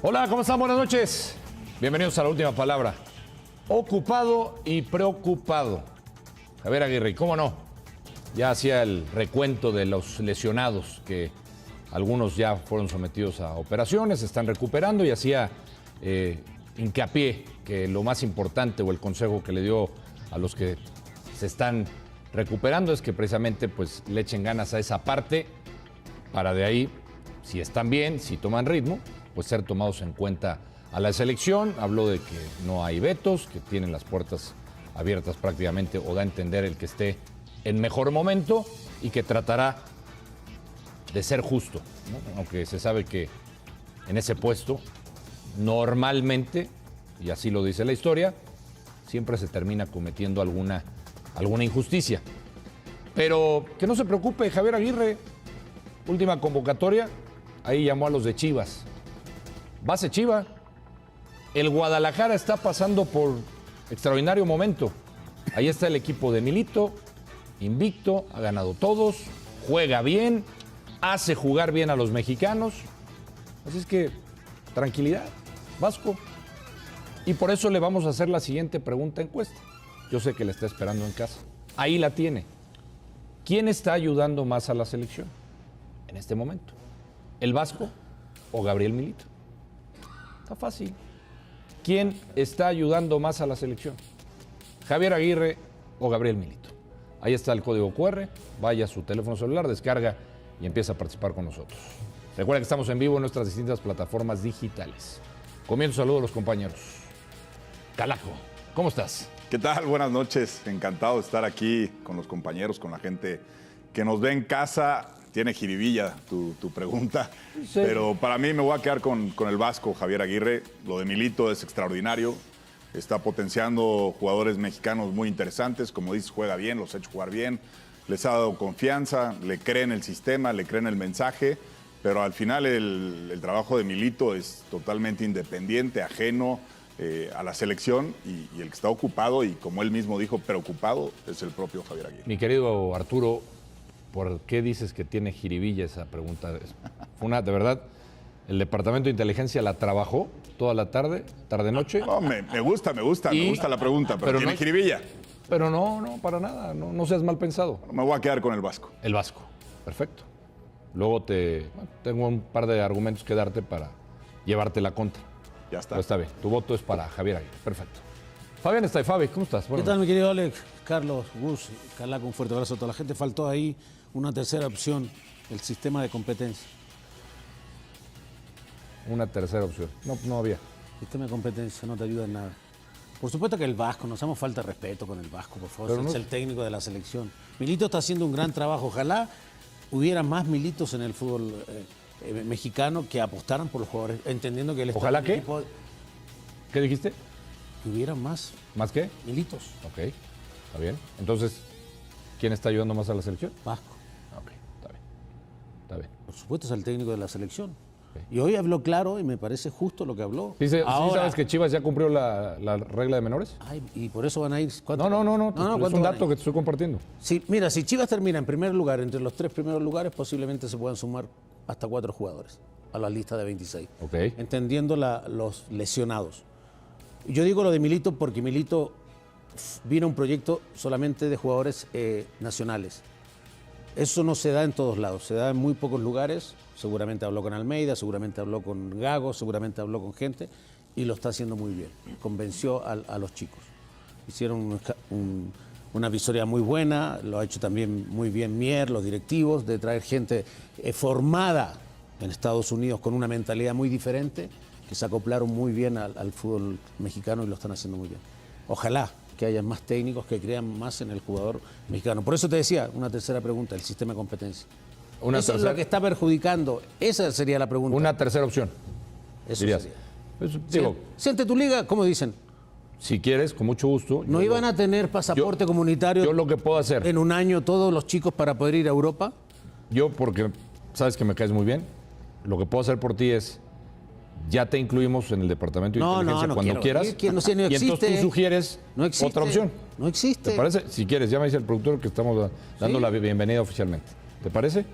Hola, ¿cómo están? Buenas noches. Bienvenidos a La Última Palabra. Ocupado y preocupado. Javier Aguirre, ¿cómo no? Ya hacía el recuento de los lesionados, que algunos ya fueron sometidos a operaciones, se están recuperando, y hacía hincapié que lo más importante o el consejo que le dio a los que se están recuperando es que precisamente pues le echen ganas a esa parte para de ahí, si están bien, si toman ritmo, pues ser tomados en cuenta a la selección. Habló de que no hay vetos, que tienen las puertas abiertas prácticamente, o da a entender el que esté en mejor momento, y que tratará de ser justo, ¿no? Aunque se sabe que en ese puesto normalmente, y así lo dice la historia, siempre se termina cometiendo alguna injusticia. Pero que no se preocupe Javier Aguirre, última convocatoria, ahí llamó a los de Chivas. Base Chiva, el Guadalajara está pasando por extraordinario momento. Ahí está el equipo de Milito, invicto, ha ganado todos, juega bien, hace jugar bien a los mexicanos. Así es que, tranquilidad, Vasco. Y por eso le vamos a hacer la siguiente pregunta encuesta. Yo sé que la está esperando en casa. Ahí la tiene. ¿Quién está ayudando más a la selección en este momento? ¿El Vasco o Gabriel Milito? Está fácil. ¿Quién está ayudando más a la selección? ¿Javier Aguirre o Gabriel Milito? Ahí está el código QR, vaya a su teléfono celular, descarga y empieza a participar con nosotros. Recuerda que estamos en vivo en nuestras distintas plataformas digitales. Comienzo, saludo a los compañeros. Calaco, ¿cómo estás? ¿Qué tal? Buenas noches. Encantado de estar aquí con los compañeros, con la gente que nos ve en casa. Tiene jiribilla tu pregunta, sí, pero para mí me voy a quedar con el Vasco, Javier Aguirre. Lo de Milito es extraordinario. Está potenciando jugadores mexicanos muy interesantes. Como dices, juega bien, los ha hecho jugar bien. Les ha dado confianza, le creen el sistema, le creen el mensaje. Pero al final el trabajo de Milito es totalmente independiente, ajeno a la selección. Y el que está ocupado, y como él mismo dijo, preocupado, es el propio Javier Aguirre. Mi querido Arturo, ¿por qué dices que tiene jiribilla esa pregunta? Fue una, de verdad, el Departamento de Inteligencia la trabajó toda la tarde, tarde-noche. No, me gusta la pregunta, pero tiene jiribilla. Pero no, para nada, no seas mal pensado. Me voy a quedar con el Vasco. El Vasco, perfecto. Luego tengo un par de argumentos que darte para llevarte la contra. Ya está. Pero está bien, tu voto es para Javier Aguirre, perfecto. Fabián está ahí. Fabi, ¿cómo estás? ¿Qué tal, mi querido Alex? Carlos, Gus, Calaco, un fuerte abrazo a toda la gente. Faltó ahí una tercera opción, el sistema de competencia. Una tercera opción. No había. Sistema de competencia no te ayuda en nada. Por supuesto que el Vasco, nos hacemos falta de respeto con el Vasco, por favor, es el técnico de la selección. Milito está haciendo un gran trabajo. Ojalá hubiera más Militos en el fútbol mexicano que apostaran por los jugadores, entendiendo que él está ¿Ojalá en qué? equipo. ¿Qué dijiste? Que hubiera más. ¿Más qué? Militos. Ok, está bien. Entonces, ¿quién está ayudando más a la selección? Vasco. Ok, está bien. Por supuesto es el técnico de la selección. Y hoy habló claro y me parece justo lo que habló. ¿Sí sabes que Chivas ya cumplió la regla de menores? Ay, y por eso van a ir. No, es un dato que te estoy compartiendo. Sí, mira, si Chivas termina en primer lugar, entre los 3 primeros lugares, posiblemente se puedan sumar hasta 4 jugadores a la lista de 26. Ok. Entendiendo los lesionados. Yo digo lo de Milito porque Milito vino un proyecto solamente de jugadores nacionales. Eso no se da en todos lados, se da en muy pocos lugares. Seguramente habló con Almeida, seguramente habló con Gago, seguramente habló con gente, y lo está haciendo muy bien. Convenció a los chicos. Hicieron una visoría muy buena, lo ha hecho también muy bien Mier, los directivos, de traer gente formada en Estados Unidos con una mentalidad muy diferente, que se acoplaron muy bien al fútbol mexicano y lo están haciendo muy bien. Ojalá que haya más técnicos que crean más en el jugador mexicano. Por eso te decía, una tercera pregunta, el sistema de competencia. Eso es lo que está perjudicando. Esa sería la pregunta. Una tercera opción. Eso dirías. sería. Pues, digo, siente tu liga, ¿cómo dicen? Si quieres, con mucho gusto. ¿No iban a tener pasaporte comunitario? Yo lo que puedo hacer. En un año todos los chicos para poder ir a Europa. Yo, porque sabes que me caes muy bien, lo que puedo hacer por ti es, ya te incluimos en el departamento de inteligencia cuando quieras. No sé, no y entonces tú sugieres otra opción. No existe. ¿Te parece? Si quieres, ya me dice el productor que estamos dando la bienvenida oficialmente. ¿Te parece?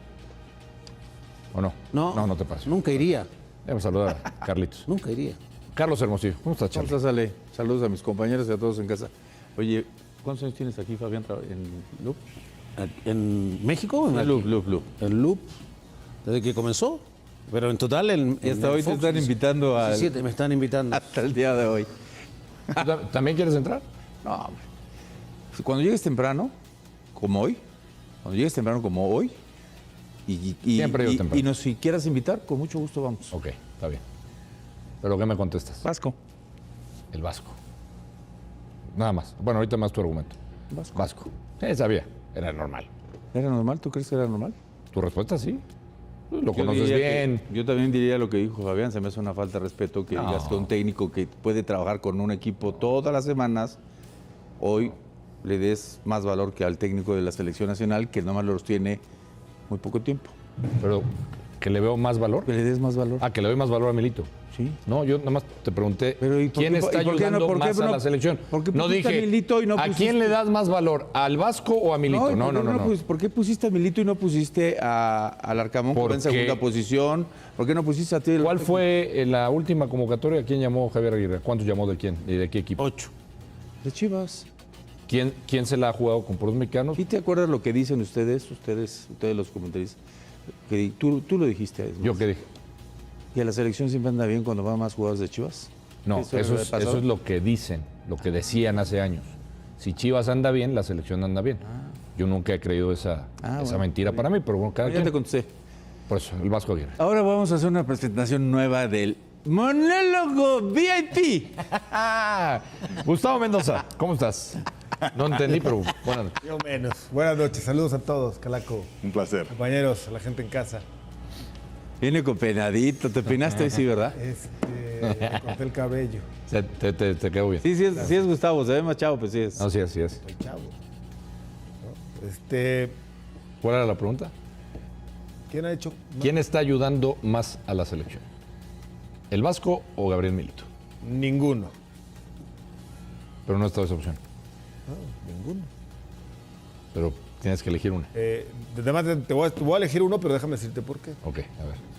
¿O no? No, No te parece. nunca iría. Déjame saludar a Carlitos. Nunca iría. Carlos Hermosillo, ¿cómo estás, ¿Cómo Charlie? estás, Ale? Saludos a mis compañeros y a todos en casa. Oye, ¿cuántos años tienes aquí, Fabián, en Loop? ¿En México? En Loop. En Loop, desde que comenzó. Pero en total, Y hasta hoy te están invitando a... 17 me están invitando. Hasta el día de hoy. ¿Tú ¿También quieres entrar? No, hombre. Cuando llegues temprano, como hoy, Siempre llego temprano. y nos si quieras invitar, con mucho gusto vamos. Ok, está bien. ¿Pero qué me contestas? Vasco. El Vasco. Nada más. Bueno, ahorita más tu argumento. Vasco. Sí, sabía. Era normal. ¿Era normal? ¿Tú crees que era normal? ¿Tu respuesta sí? Lo Yo conoces diría bien. yo también diría lo que dijo Fabián, se me hace una falta de respeto que No. digas que un técnico que puede trabajar con un equipo todas las semanas, hoy le des más valor que al técnico de la selección nacional, que nomás los tiene muy poco tiempo. Pero que le veo más valor. Que le des más valor. Ah, que le doy más valor a Milito. Sí. No, yo nada más te pregunté Pero, ¿y por quién qué- está y por qué no- ayudando por qué más a no- la selección. por qué No pusiste dije, a Milito y no ¿a pusiste- quién le das más valor? ¿Al Vasco o a Milito? ¿y No, por no, qué no. ¿Por qué pusiste a Milito y no pusiste al Arcamón que va en Porque- segunda posición? ¿Por qué no pusiste a ti? ¿Cuál fue la última convocatoria? ¿Quién llamó Javier Aguirre? ¿Cuántos llamó de quién? ¿Y de qué equipo? 8. De Chivas. ¿Quién se la ha jugado con puros mexicanos? ¿Sí te acuerdas lo que dicen ustedes los comentaristas? Que tú lo dijiste. Edmond. ¿Yo qué dije? ¿Y a la selección siempre anda bien cuando van más jugadores de Chivas? No, ¿Eso eso le es pasó? lo que dicen, lo que decían hace años. Si Chivas anda bien, la selección anda bien. Yo nunca he creído esa bueno, mentira para mí, pero bueno, cada Ya te quien. contesté. Por eso, el Vasco Aguirre. Ahora vamos a hacer una presentación nueva del monólogo VIP. Gustavo Mendoza, ¿cómo estás? No entendí, pero bueno. Yo menos. Buenas noches, saludos a todos, Calaco. Un placer. Compañeros, a la gente en casa. Viene con penadito, te peinaste hoy, sí, ¿verdad? Me corté el cabello. Te quedó bien. Sí es Gustavo, se ve más chavo, pues sí es. No, sí, así es. Soy chavo. ¿No? ¿Cuál era la pregunta? ¿Quién ha hecho? ¿Quién está ayudando más a la selección? ¿El Vasco o Gabriel Milito? Ninguno. Pero no está esa opción. Ninguno. Pero tienes que elegir una. Además, te voy a elegir uno, pero déjame decirte por qué. Ok, a ver.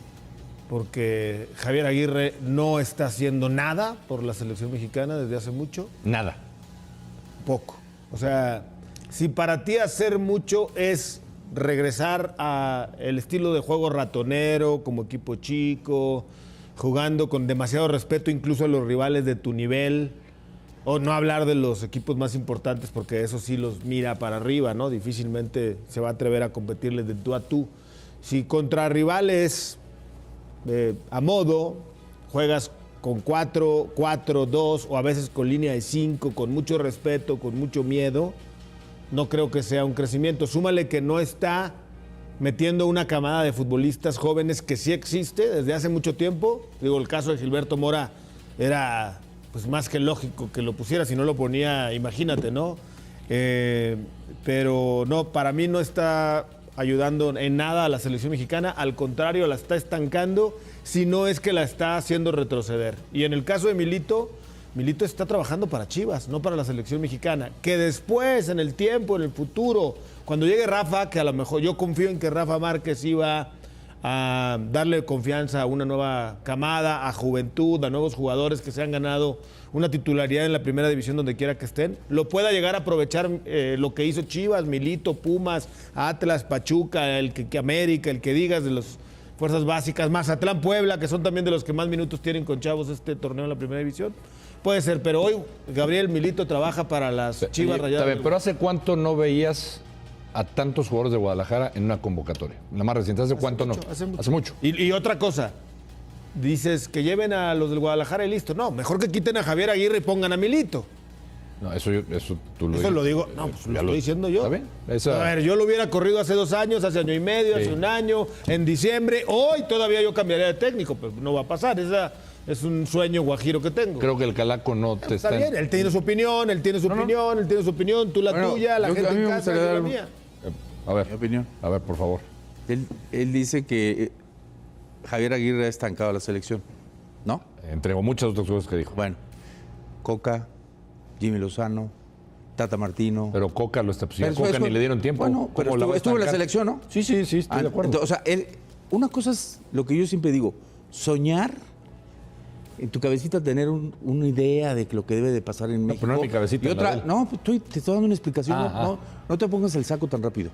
Porque Javier Aguirre no está haciendo nada por la selección mexicana desde hace mucho. Nada. Poco. O sea, si para ti hacer mucho es regresar a el estilo de juego ratonero, como equipo chico, jugando con demasiado respeto incluso a los rivales de tu nivel, o no hablar de los equipos más importantes porque eso sí los mira para arriba, ¿no? Difícilmente se va a atrever a competirles de tú a tú. Si contra rivales a modo, juegas con 4-4-2 o a veces con línea de 5, con mucho respeto, con mucho miedo, no creo que sea un crecimiento. Súmale que no está metiendo una camada de futbolistas jóvenes que sí existe desde hace mucho tiempo. Digo, el caso de Gilberto Mora era pues más que lógico que lo pusiera, si no lo ponía, imagínate, ¿no? Pero no, para mí no está ayudando en nada a la selección mexicana, al contrario, la está estancando, si no es que la está haciendo retroceder. Y en el caso de Milito, Milito está trabajando para Chivas, no para la selección mexicana. Que después, en el tiempo, en el futuro, cuando llegue Rafa, que a lo mejor yo confío en que Rafa Márquez iba a darle confianza a una nueva camada, a juventud, a nuevos jugadores que se han ganado una titularidad en la primera división donde quiera que estén, lo pueda llegar a aprovechar lo que hizo Chivas, Milito, Pumas, Atlas, Pachuca, el que América, el que digas de las fuerzas básicas, Mazatlán, Puebla, que son también de los que más minutos tienen con chavos este torneo en la primera división. Puede ser, pero hoy Gabriel Milito trabaja para las Chivas Rayadas. Está bien, pero ¿hace cuánto no veías a tantos jugadores de Guadalajara en una convocatoria? La más reciente, ¿hace cuánto mucho, no? hace mucho. Y otra cosa, dices que lleven a los del Guadalajara y listo. No, mejor que quiten a Javier Aguirre y pongan a Milito. No, eso tú lo Eso dices. lo digo, no, pues lo Ya estoy diciendo yo. ¿Está bien? A ver, yo lo hubiera corrido hace 2 años, hace año y medio, Sí. hace un año, en diciembre. Hoy todavía yo cambiaría de técnico, pero no va a pasar. Esa es un sueño guajiro que tengo. Creo que el Calaco no te Está bien, él tiene su opinión, él tiene su opinión, él tiene su opinión, tú la Bueno, tuya, la yo- gente a mí en me casa, gustaría yo la dar- mía. A ver, Mi opinión. a ver, por favor. Él dice que Javier Aguirre ha estancado a la selección, ¿no? Entregó muchas otras cosas que dijo. Bueno, Coca, Jimmy Lozano, Tata Martino. Pero Coca lo está Pero a Coca eso- ni le dieron tiempo. Bueno, pero ¿Cómo la va a estuvo en la estancar? selección, ¿no? Sí, estoy de acuerdo. O sea, una cosa es lo que yo siempre digo, soñar, en tu cabecita tener una idea de lo que debe de pasar en México. pero no en mi cabecita, Y en la de otra, él. no, pues te estoy dando una explicación. Ah, No te pongas el saco tan rápido.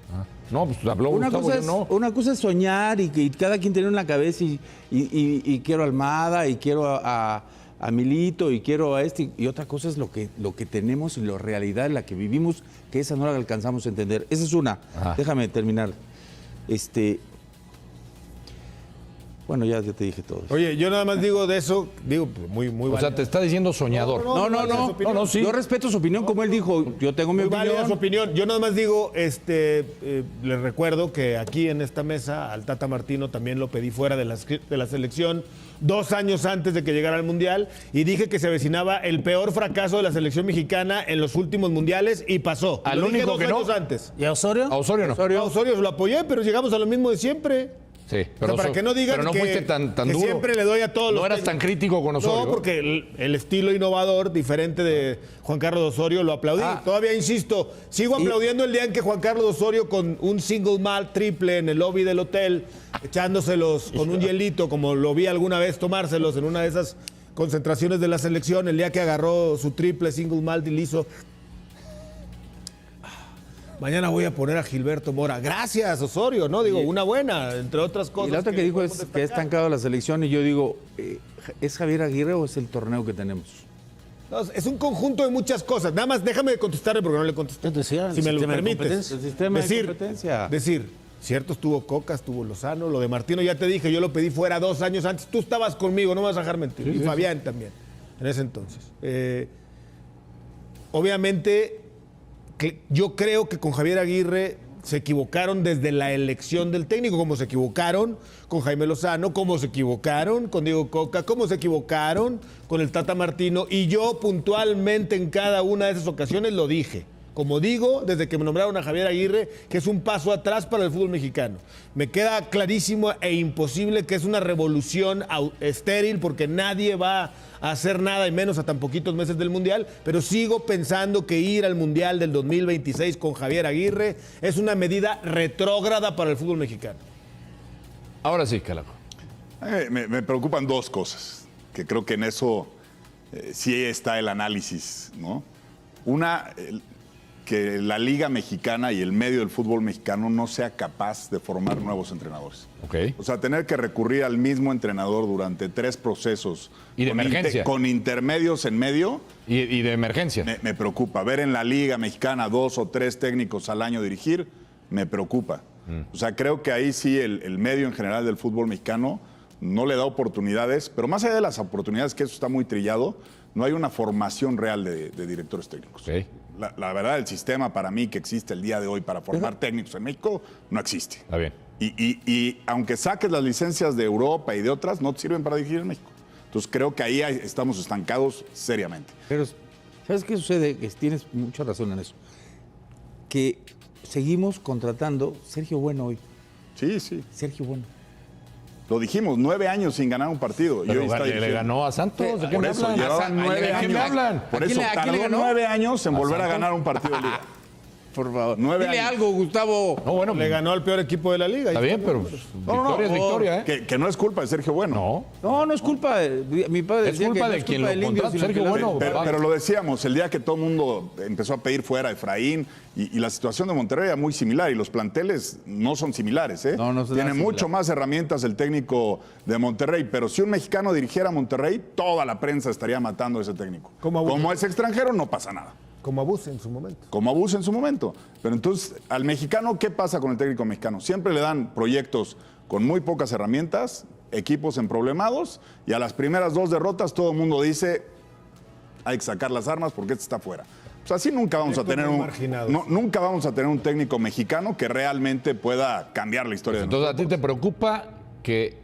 No, pues habló Una Gustavo, cosa, yo es, no. una cosa es soñar y cada quien tener en la cabeza y quiero a Almada y quiero a Milito y quiero a este. Y otra cosa es lo que tenemos y la realidad en la que vivimos, que esa no la alcanzamos a entender. Esa es una. Ajá. Déjame terminar. Bueno, ya te dije todo. Oye, yo nada más digo de eso, digo, muy O sea, válido. te está diciendo soñador. No, sí. Yo respeto su opinión, como él dijo. Yo tengo mi Muy válida su opinión. opinión. Yo nada más digo, les recuerdo que aquí en esta mesa al Tata Martino también lo pedí fuera de la selección 2 años antes de que llegara al Mundial y dije que se avecinaba el peor fracaso de la selección mexicana en los últimos mundiales y pasó. Al Lo dije único 2 que no. años antes. ¿Y a Osorio? A Osorio no. A Osorio lo apoyé, pero llegamos a lo mismo de siempre. Sí, O sea, para que no digan pero no que, fuiste tan que duro. siempre le doy a todos los No eras tan crítico con Osorio. No, porque el estilo innovador, diferente de Juan Carlos Osorio, lo aplaudí. Todavía insisto, sigo aplaudiendo el día en que Juan Carlos Osorio con un single malt triple en el lobby del hotel, echándoselos con un hielito, como lo vi alguna vez tomárselos en una de esas concentraciones de la selección, el día que agarró su triple single malt y le hizo... Mañana voy a poner a Gilberto Mora. Gracias, Osorio, ¿no? Digo, una buena, entre otras cosas. Y la otra que dijo es podemos que ha destacar. estancado la selección y yo digo, ¿es Javier Aguirre o es el torneo que tenemos? No, es un conjunto de muchas cosas. Nada más déjame contestarle porque no le contesté. Yo te decía, Si me lo sistema de permites. competencia. El sistema de competencia. Decir, cierto, estuvo Coca, estuvo Lozano, lo de Martino ya te dije, yo lo pedí fuera 2 años antes. Tú estabas conmigo, no me vas a dejar mentir. Y Fabián también, en ese entonces. Obviamente, yo creo que con Javier Aguirre se equivocaron desde la elección del técnico, como se equivocaron con Jaime Lozano, como se equivocaron con Diego Coca, como se equivocaron con el Tata Martino. Y yo puntualmente en cada una de esas ocasiones lo dije. Como digo, desde que me nombraron a Javier Aguirre, que es un paso atrás para el fútbol mexicano. Me queda clarísimo e imposible que es una revolución estéril porque nadie va a hacer nada y menos a tan poquitos meses del Mundial, pero sigo pensando que ir al Mundial del 2026 con Javier Aguirre es una medida retrógrada para el fútbol mexicano. Ahora sí, Calaco. Me preocupan 2 cosas, que creo que en eso sí está el análisis, ¿no? Una, que la Liga Mexicana y el medio del fútbol mexicano no sea capaz de formar nuevos entrenadores. Ok. O sea, tener que recurrir al mismo entrenador durante 3 procesos. Y de emergencia. Con intermedios en medio, Y de emergencia. me preocupa. Ver en la Liga Mexicana 2 o 3 técnicos al año dirigir, me preocupa. O sea, creo que ahí sí el medio en general del fútbol mexicano no le da oportunidades, pero más allá de las oportunidades, que eso está muy trillado, no hay una formación real de directores técnicos. Ok. La verdad, el sistema para mí que existe el día de hoy para formar técnicos en México no existe. Está bien. Y aunque saques las licencias de Europa y de otras, no te sirven para dirigir en México. Entonces creo que ahí estamos estancados seriamente. Pero, ¿sabes qué sucede? Que tienes mucha razón en eso. Que seguimos contratando Sergio Bueno hoy. Sí, sí. Sergio Bueno. Lo dijimos, 9 años sin ganar un partido. Y Pero hoy está le dirigiendo. ganó a Santos. ¿De qué Por me eso, hablan? llevaban 9 ¿De qué me años. hablan? Por ¿A quién eso le- a quién le tardó ganó? 9 años en volver a Santos? ganar un partido de liga. Por favor. 9 Dile años. algo, Gustavo. No, bueno, Le ganó al peor equipo de la liga. está bien, pero victoria es victoria, ¿eh? Que no es culpa de Sergio Bueno. No. No es culpa de... Mi padre Es decía culpa que no de es quien culpa lo del Indio, contrata, sino Sergio que la- Bueno. Pero lo decíamos, el día que todo el mundo empezó a pedir fuera a Efraín y la situación de Monterrey era muy similar y los planteles no son similares. ¿eh? No, no son Tiene nada mucho similar. más herramientas el técnico de Monterrey, pero si un mexicano dirigiera a Monterrey, toda la prensa estaría matando a ese técnico. Como es extranjero, no pasa nada. Como abuse en su momento. Como abusa en su momento. Pero entonces, al mexicano, ¿qué pasa con el técnico mexicano? Siempre le dan proyectos con muy pocas herramientas, equipos emproblemados, y a las primeras 2 derrotas todo el mundo dice, hay que sacar las armas porque este está fuera. Pues así nunca vamos a Equipos tener muy un, marginados. nunca vamos a tener un técnico mexicano que realmente pueda cambiar la historia de Entonces, ¿a ti te preocupa que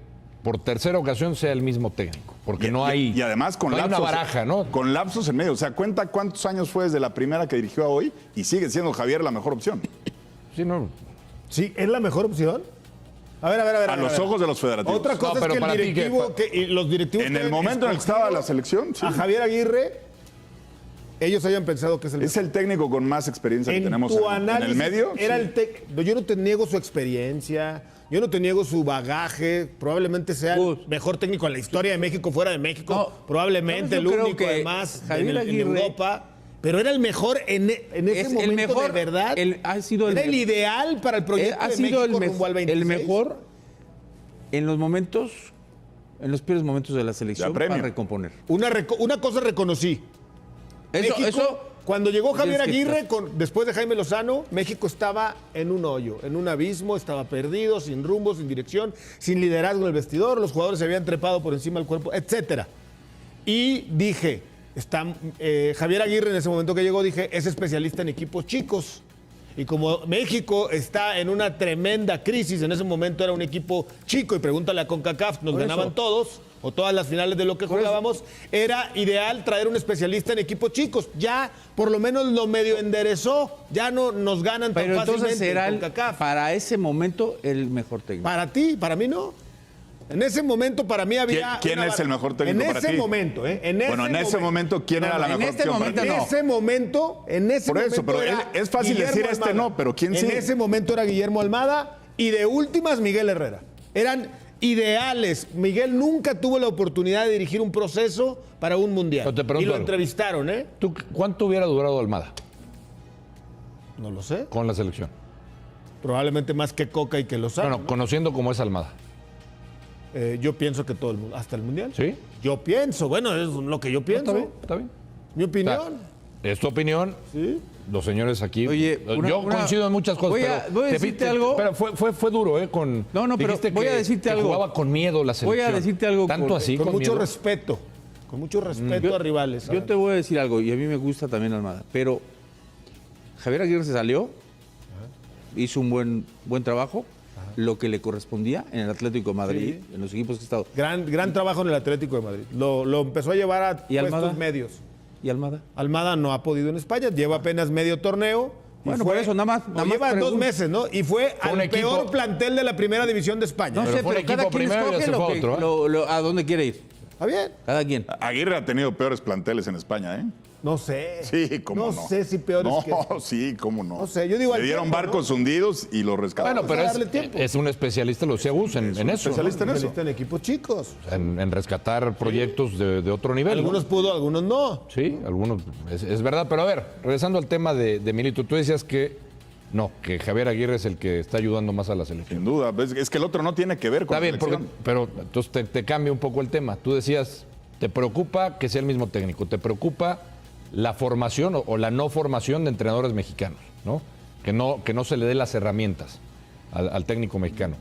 por tercera ocasión sea el mismo técnico? Porque no hay. Y además con no hay lapsos. una baraja, ¿no? Con lapsos en medio. O sea, cuenta cuántos años fue desde la primera que dirigió a hoy y sigue siendo Javier la mejor opción. Sí, no. Sí, ¿es la mejor opción? A ver. A los ojos de los federativos. Otra cosa No, pero es que para el ti, directivo, y los directivos En el que momento en el que estaba la selección, sí. a Javier Aguirre, ellos hayan pensado que es el Es el técnico con más experiencia que en tenemos tu en análisis, el medio. era sí. yo no te niego su experiencia, Yo no te niego su bagaje, probablemente sea el Gus. mejor técnico en la historia de México, fuera de México, No, probablemente ¿sabes? el Yo creo único que además Javier en Aguirre- Europa, pero era el mejor en ese Es el momento mejor, de verdad. ha sido era el ideal para el proyecto ha de sido México rumbo al 26. el mejor en los momentos, en los peores momentos de la selección De apremio. para recomponer. Una cosa reconocí. México, cuando llegó Javier tienes que Aguirre, después de Jaime Lozano, México estaba en un hoyo, en un abismo, estaba perdido, sin rumbo, sin dirección, sin liderazgo en el vestidor, los jugadores se habían trepado por encima del cuerpo, etcétera. Y dije, Javier Aguirre en ese momento que llegó, dije, es especialista en equipos chicos. Y como México está en una tremenda crisis, en ese momento era un equipo chico, y pregúntale a CONCACAF, nos Por ganaban eso. todos, o todas las finales de lo que jugábamos, era ideal traer un especialista en equipos chicos. Ya por lo menos lo medio enderezó, ya no nos ganan tan Pero fácilmente entonces era en CONCACAF. para ese momento el mejor técnico. Para ti, para mí no. En ese momento para mí había... ¿Quién es el mejor técnico para ti? En ese momento, ¿eh? Bueno, en ese momento, ¿quién era la en mejor este opción para momento ti? En no. ese momento, Por eso, momento pero era es fácil Guillermo decir este Almada. no, pero ¿quién sí? En ese momento era Guillermo Almada y de últimas Miguel Herrera. Eran ideales. Miguel nunca tuvo la oportunidad de dirigir un proceso para un mundial. Pero te pregunto Y lo algo. entrevistaron, ¿eh? ¿Tú cuánto hubiera durado Almada No lo sé. con la selección? Probablemente más que Coca y que Lozano. Bueno, conociendo cómo es Almada. Yo pienso que todo el mundo, hasta el mundial. ¿Sí? Yo pienso, bueno, es lo que yo pienso. Está bien, está bien. Mi O sea, opinión. es tu opinión. Sí. Los señores aquí. Oye, yo coincido en muchas cosas. voy a decirte algo. Pero fue duro, ¿eh? No, pero dijiste voy a que- decirte que algo. Jugaba con miedo la selección. Voy a decirte algo Tanto con- así, Con mucho miedo. respeto. Con mucho respeto a rivales. Yo te voy a decir algo, y a mí me gusta también Almada, pero Javier Aguirre se salió, hizo un buen trabajo, lo que le correspondía en el Atlético de Madrid, en los equipos que ha estado. Gran trabajo en el Atlético de Madrid. Lo empezó a llevar a ¿Y Almada? puestos medios. ¿Y Almada? Almada no ha podido en España, lleva apenas medio torneo. y Bueno, por eso, nada más lleva 2 pregunto. meses, ¿no? Y fue un al equipo- peor plantel de la primera división de España. No Pero sé, fue un pero cada equipo quien primero y ya escoge se lo fue que, otro, ¿eh? a dónde quiere ir. ¿Está bien? Cada quien. Aguirre ha tenido peores planteles en España, ¿eh? No sé. Sí, cómo no. No sé si peores no, que... sí, cómo no. No sé, yo digo al Le dieron tiempo, barcos hundidos y los rescataron. Bueno, pero Vamos a darle tiempo. es un especialista, lo decía Gus, en eso. especialista en eso. Especialista en equipos chicos. En rescatar proyectos de otro nivel. ¿no? Algunos pudo, algunos no. Sí, algunos, es verdad. Pero a ver, regresando al tema de Milito, tú decías que no, que Javier Aguirre es el que está ayudando más a la selección. Sin duda. Es que el otro no tiene que ver con Está bien, la selección. pero entonces te cambia un poco el tema. Tú decías, te preocupa que sea el mismo técnico, te preocupa la formación o la no formación de entrenadores mexicanos, ¿no? Que no se le dé las herramientas al técnico mexicano.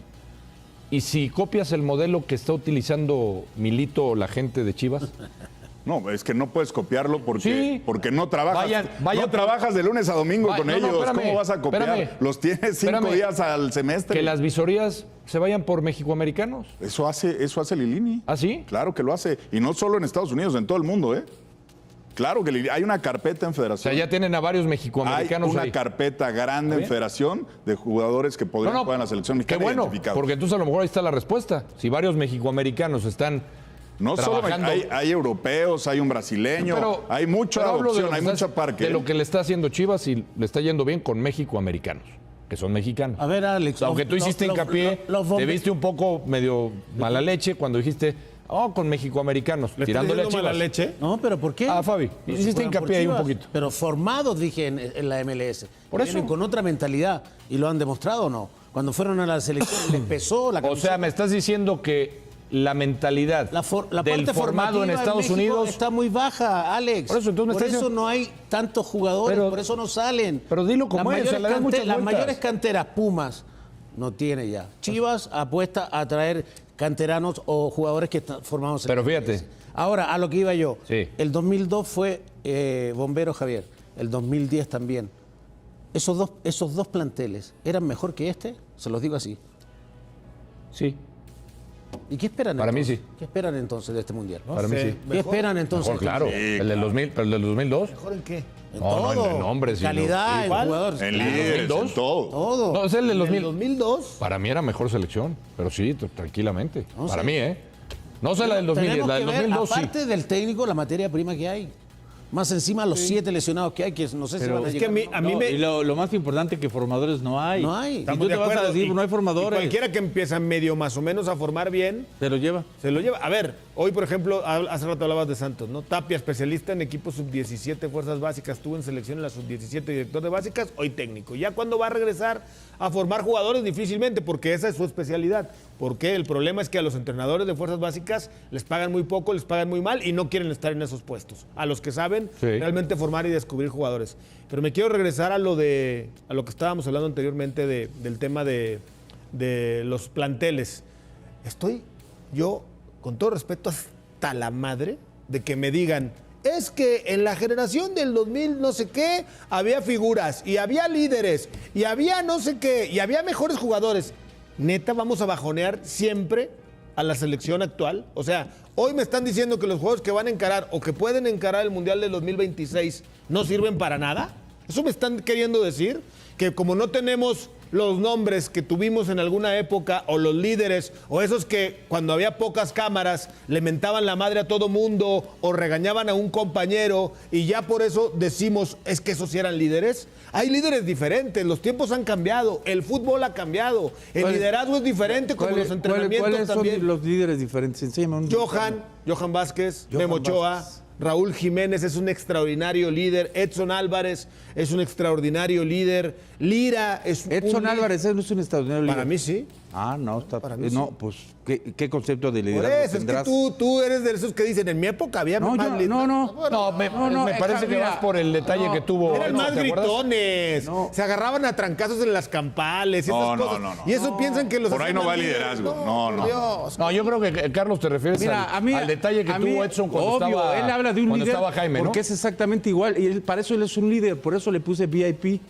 Y si copias el modelo que está utilizando Milito o la gente de Chivas, No, es que no puedes copiarlo Sí. porque no trabajas. Vayan no trabajas de lunes a domingo con no, ellos. espérame, ¿Cómo vas a copiar? espérame. Los tienes 5 Espérame. días al semestre. que las visorías se vayan por mexicoamericanos. Eso hace Lilini. ¿Ah, sí? Claro que lo hace. Y no solo en Estados Unidos, en todo el mundo, ¿eh? Claro que hay una carpeta en O Federación. sea, ya tienen a varios Hay mexicoamericanos una ahí. carpeta grande en bien? Federación de jugadores que podrían jugar en la selección qué mexicana bueno, identificados. porque entonces a lo mejor ahí está la respuesta. Si varios mexicoamericanos están No solo trabajando. hay europeos, hay un brasileño, Pero- hay mucha pero hablo de opción, lo que hay está- mucha parque. de lo que le está haciendo Chivas y le está yendo bien con mexicoamericanos, que son mexicanos. A ver, Alex. O sea, aunque tú hiciste hincapié, te viste un poco medio mala leche cuando dijiste, con mexicoamericanos, ¿Le tirándole a estoy diciendo Chivas. mala leche? No, pero ¿por qué? Fabi, Pero hiciste juegan por hincapié ahí un Chivas, poquito. Pero formados, dije, en la MLS. Por eso. Vienen con otra mentalidad. ¿Y lo han demostrado o no? Cuando fueron a la selección, les pesó la O camiseta. sea, me estás diciendo que la mentalidad La del parte formado en formativa Estados México Unidos... está muy baja, Alex. Por eso, entonces me por estás eso diciendo- no hay tantos jugadores, Pero- por eso no salen. pero dilo como Las es, o sea, mayores le das muchas las vueltas. mayores canteras, Pumas, no tiene ya. Chivas apuesta a traer canteranos o jugadores que están formados en Pero la fíjate. MLS. Ahora, a lo que iba yo. Sí. El 2002 fue Bombero Javier. El 2010 también. Esos dos planteles, ¿eran mejor que este? Se los digo así. Sí, ¿Y qué esperan Para mí entonces? sí. ¿Qué esperan entonces de este mundial? para mí sí. ¿Qué esperan entonces? Mejor, claro. El del 2000, pero el del 2002. ¿Mejor en qué? En No, no, todo. en nombres y calidad, en igual. jugadores. En Claro. líderes, en 2002. todo. Todo. No, es el del En 2000. el 2002. Para mí era mejor selección, pero sí, tranquilamente. No para sé. mí, ¿eh? No sé la del 2010, Tenemos la del que ver, 2002 sí. aparte del técnico, la materia prima que hay. Más encima los 7 lesionados que hay, que no sé si Pero van a es que llegar. a mí me... Y lo más importante que formadores no hay. No hay. Y Estamos tú de te vas a acuerdo, decir, y- no hay formadores. y cualquiera que empieza medio más o menos a formar bien, Se lo lleva. se lo lleva. A ver, hoy, por ejemplo, hace rato hablabas de Santos, ¿no? Tapia, especialista en equipos sub-17, fuerzas básicas, estuvo en selección en la sub-17, director de básicas, hoy técnico. ¿Ya cuándo va a regresar a formar jugadores? Difícilmente, porque esa es su especialidad. Porque el problema es que a los entrenadores de fuerzas básicas les pagan muy poco, les pagan muy mal y no quieren estar en esos puestos. A los que saben realmente formar y descubrir jugadores. Pero me quiero regresar a lo que estábamos hablando anteriormente del tema de los planteles. Estoy yo, con todo respeto, hasta la madre de que me digan, es que en la generación del 2000 no sé qué, había figuras y había líderes y había no sé qué y había mejores jugadores. Neta, vamos a bajonear siempre a la selección actual. O sea, hoy me están diciendo que los juegos que van a encarar o que pueden encarar el Mundial del 2026 no sirven para nada. ¿Eso me están queriendo decir? Que como no tenemos los nombres que tuvimos en alguna época, o los líderes, o esos que cuando había pocas cámaras le mentaban la madre a todo mundo, o regañaban a un compañero, y ya por eso decimos, es que esos sí eran líderes. Hay líderes diferentes, los tiempos han cambiado, el fútbol ha cambiado, el liderazgo es diferente como los entrenamientos ¿Cuáles también. son los líderes diferentes? Enséñame un- Johan Vázquez, Johan Memo Ochoa, Vázquez. Raúl Jiménez es un extraordinario líder, Edson Álvarez es un extraordinario líder, Lira es Edson Álvarez no es un extraordinario líder. Para mí sí. Ah, no, está. Para mí no, pues, ¿qué concepto de Por liderazgo eso, es que tendrás? tú eres de esos que dicen, en mi época había No, más yo- líderes. No, me parece que mira, vas por el detalle que tuvo. Eran ¿no? más ¿Te acuerdas? gritones, No. se agarraban a trancazos en las campales, esas No, no, cosas. no, no. Y eso piensan que los Por ahí hacen no va más líderes. liderazgo. No, por no. Dios. No, yo creo que, Carlos, te refieres Mira, al detalle que a mí, tuvo Edson cuando obvio, estaba, él habla de un cuando líder estaba Jaime, ¿no? porque es exactamente igual y para eso él es un líder, por eso le puse VIP,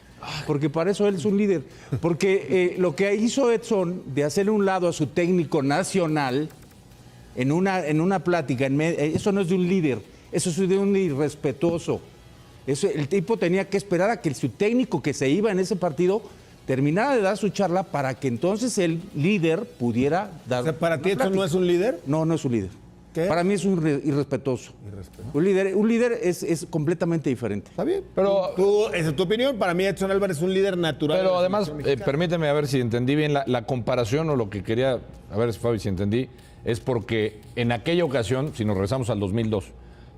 porque para eso él es un líder, porque lo que hizo Edson de hacerle un lado a su técnico nacional en una plática, eso no es de un líder, eso es de un irrespetuoso. Eso, el tipo tenía que esperar a que su técnico que se iba en ese partido terminara de dar su charla para que entonces el líder pudiera dar. O sea, ¿para una ti Edson plática. no es un líder? No, no es un líder. ¿Qué? Para mí es un irrespetuoso. Un líder es completamente diferente. Está bien. Pero- Esa es tu opinión. Para mí Edson Álvarez es un líder natural. de Pero la además, selección mexicana. permíteme a ver si entendí bien la comparación o lo que quería, a ver, Fabi, si entendí, es porque en aquella ocasión, si nos regresamos al 2002,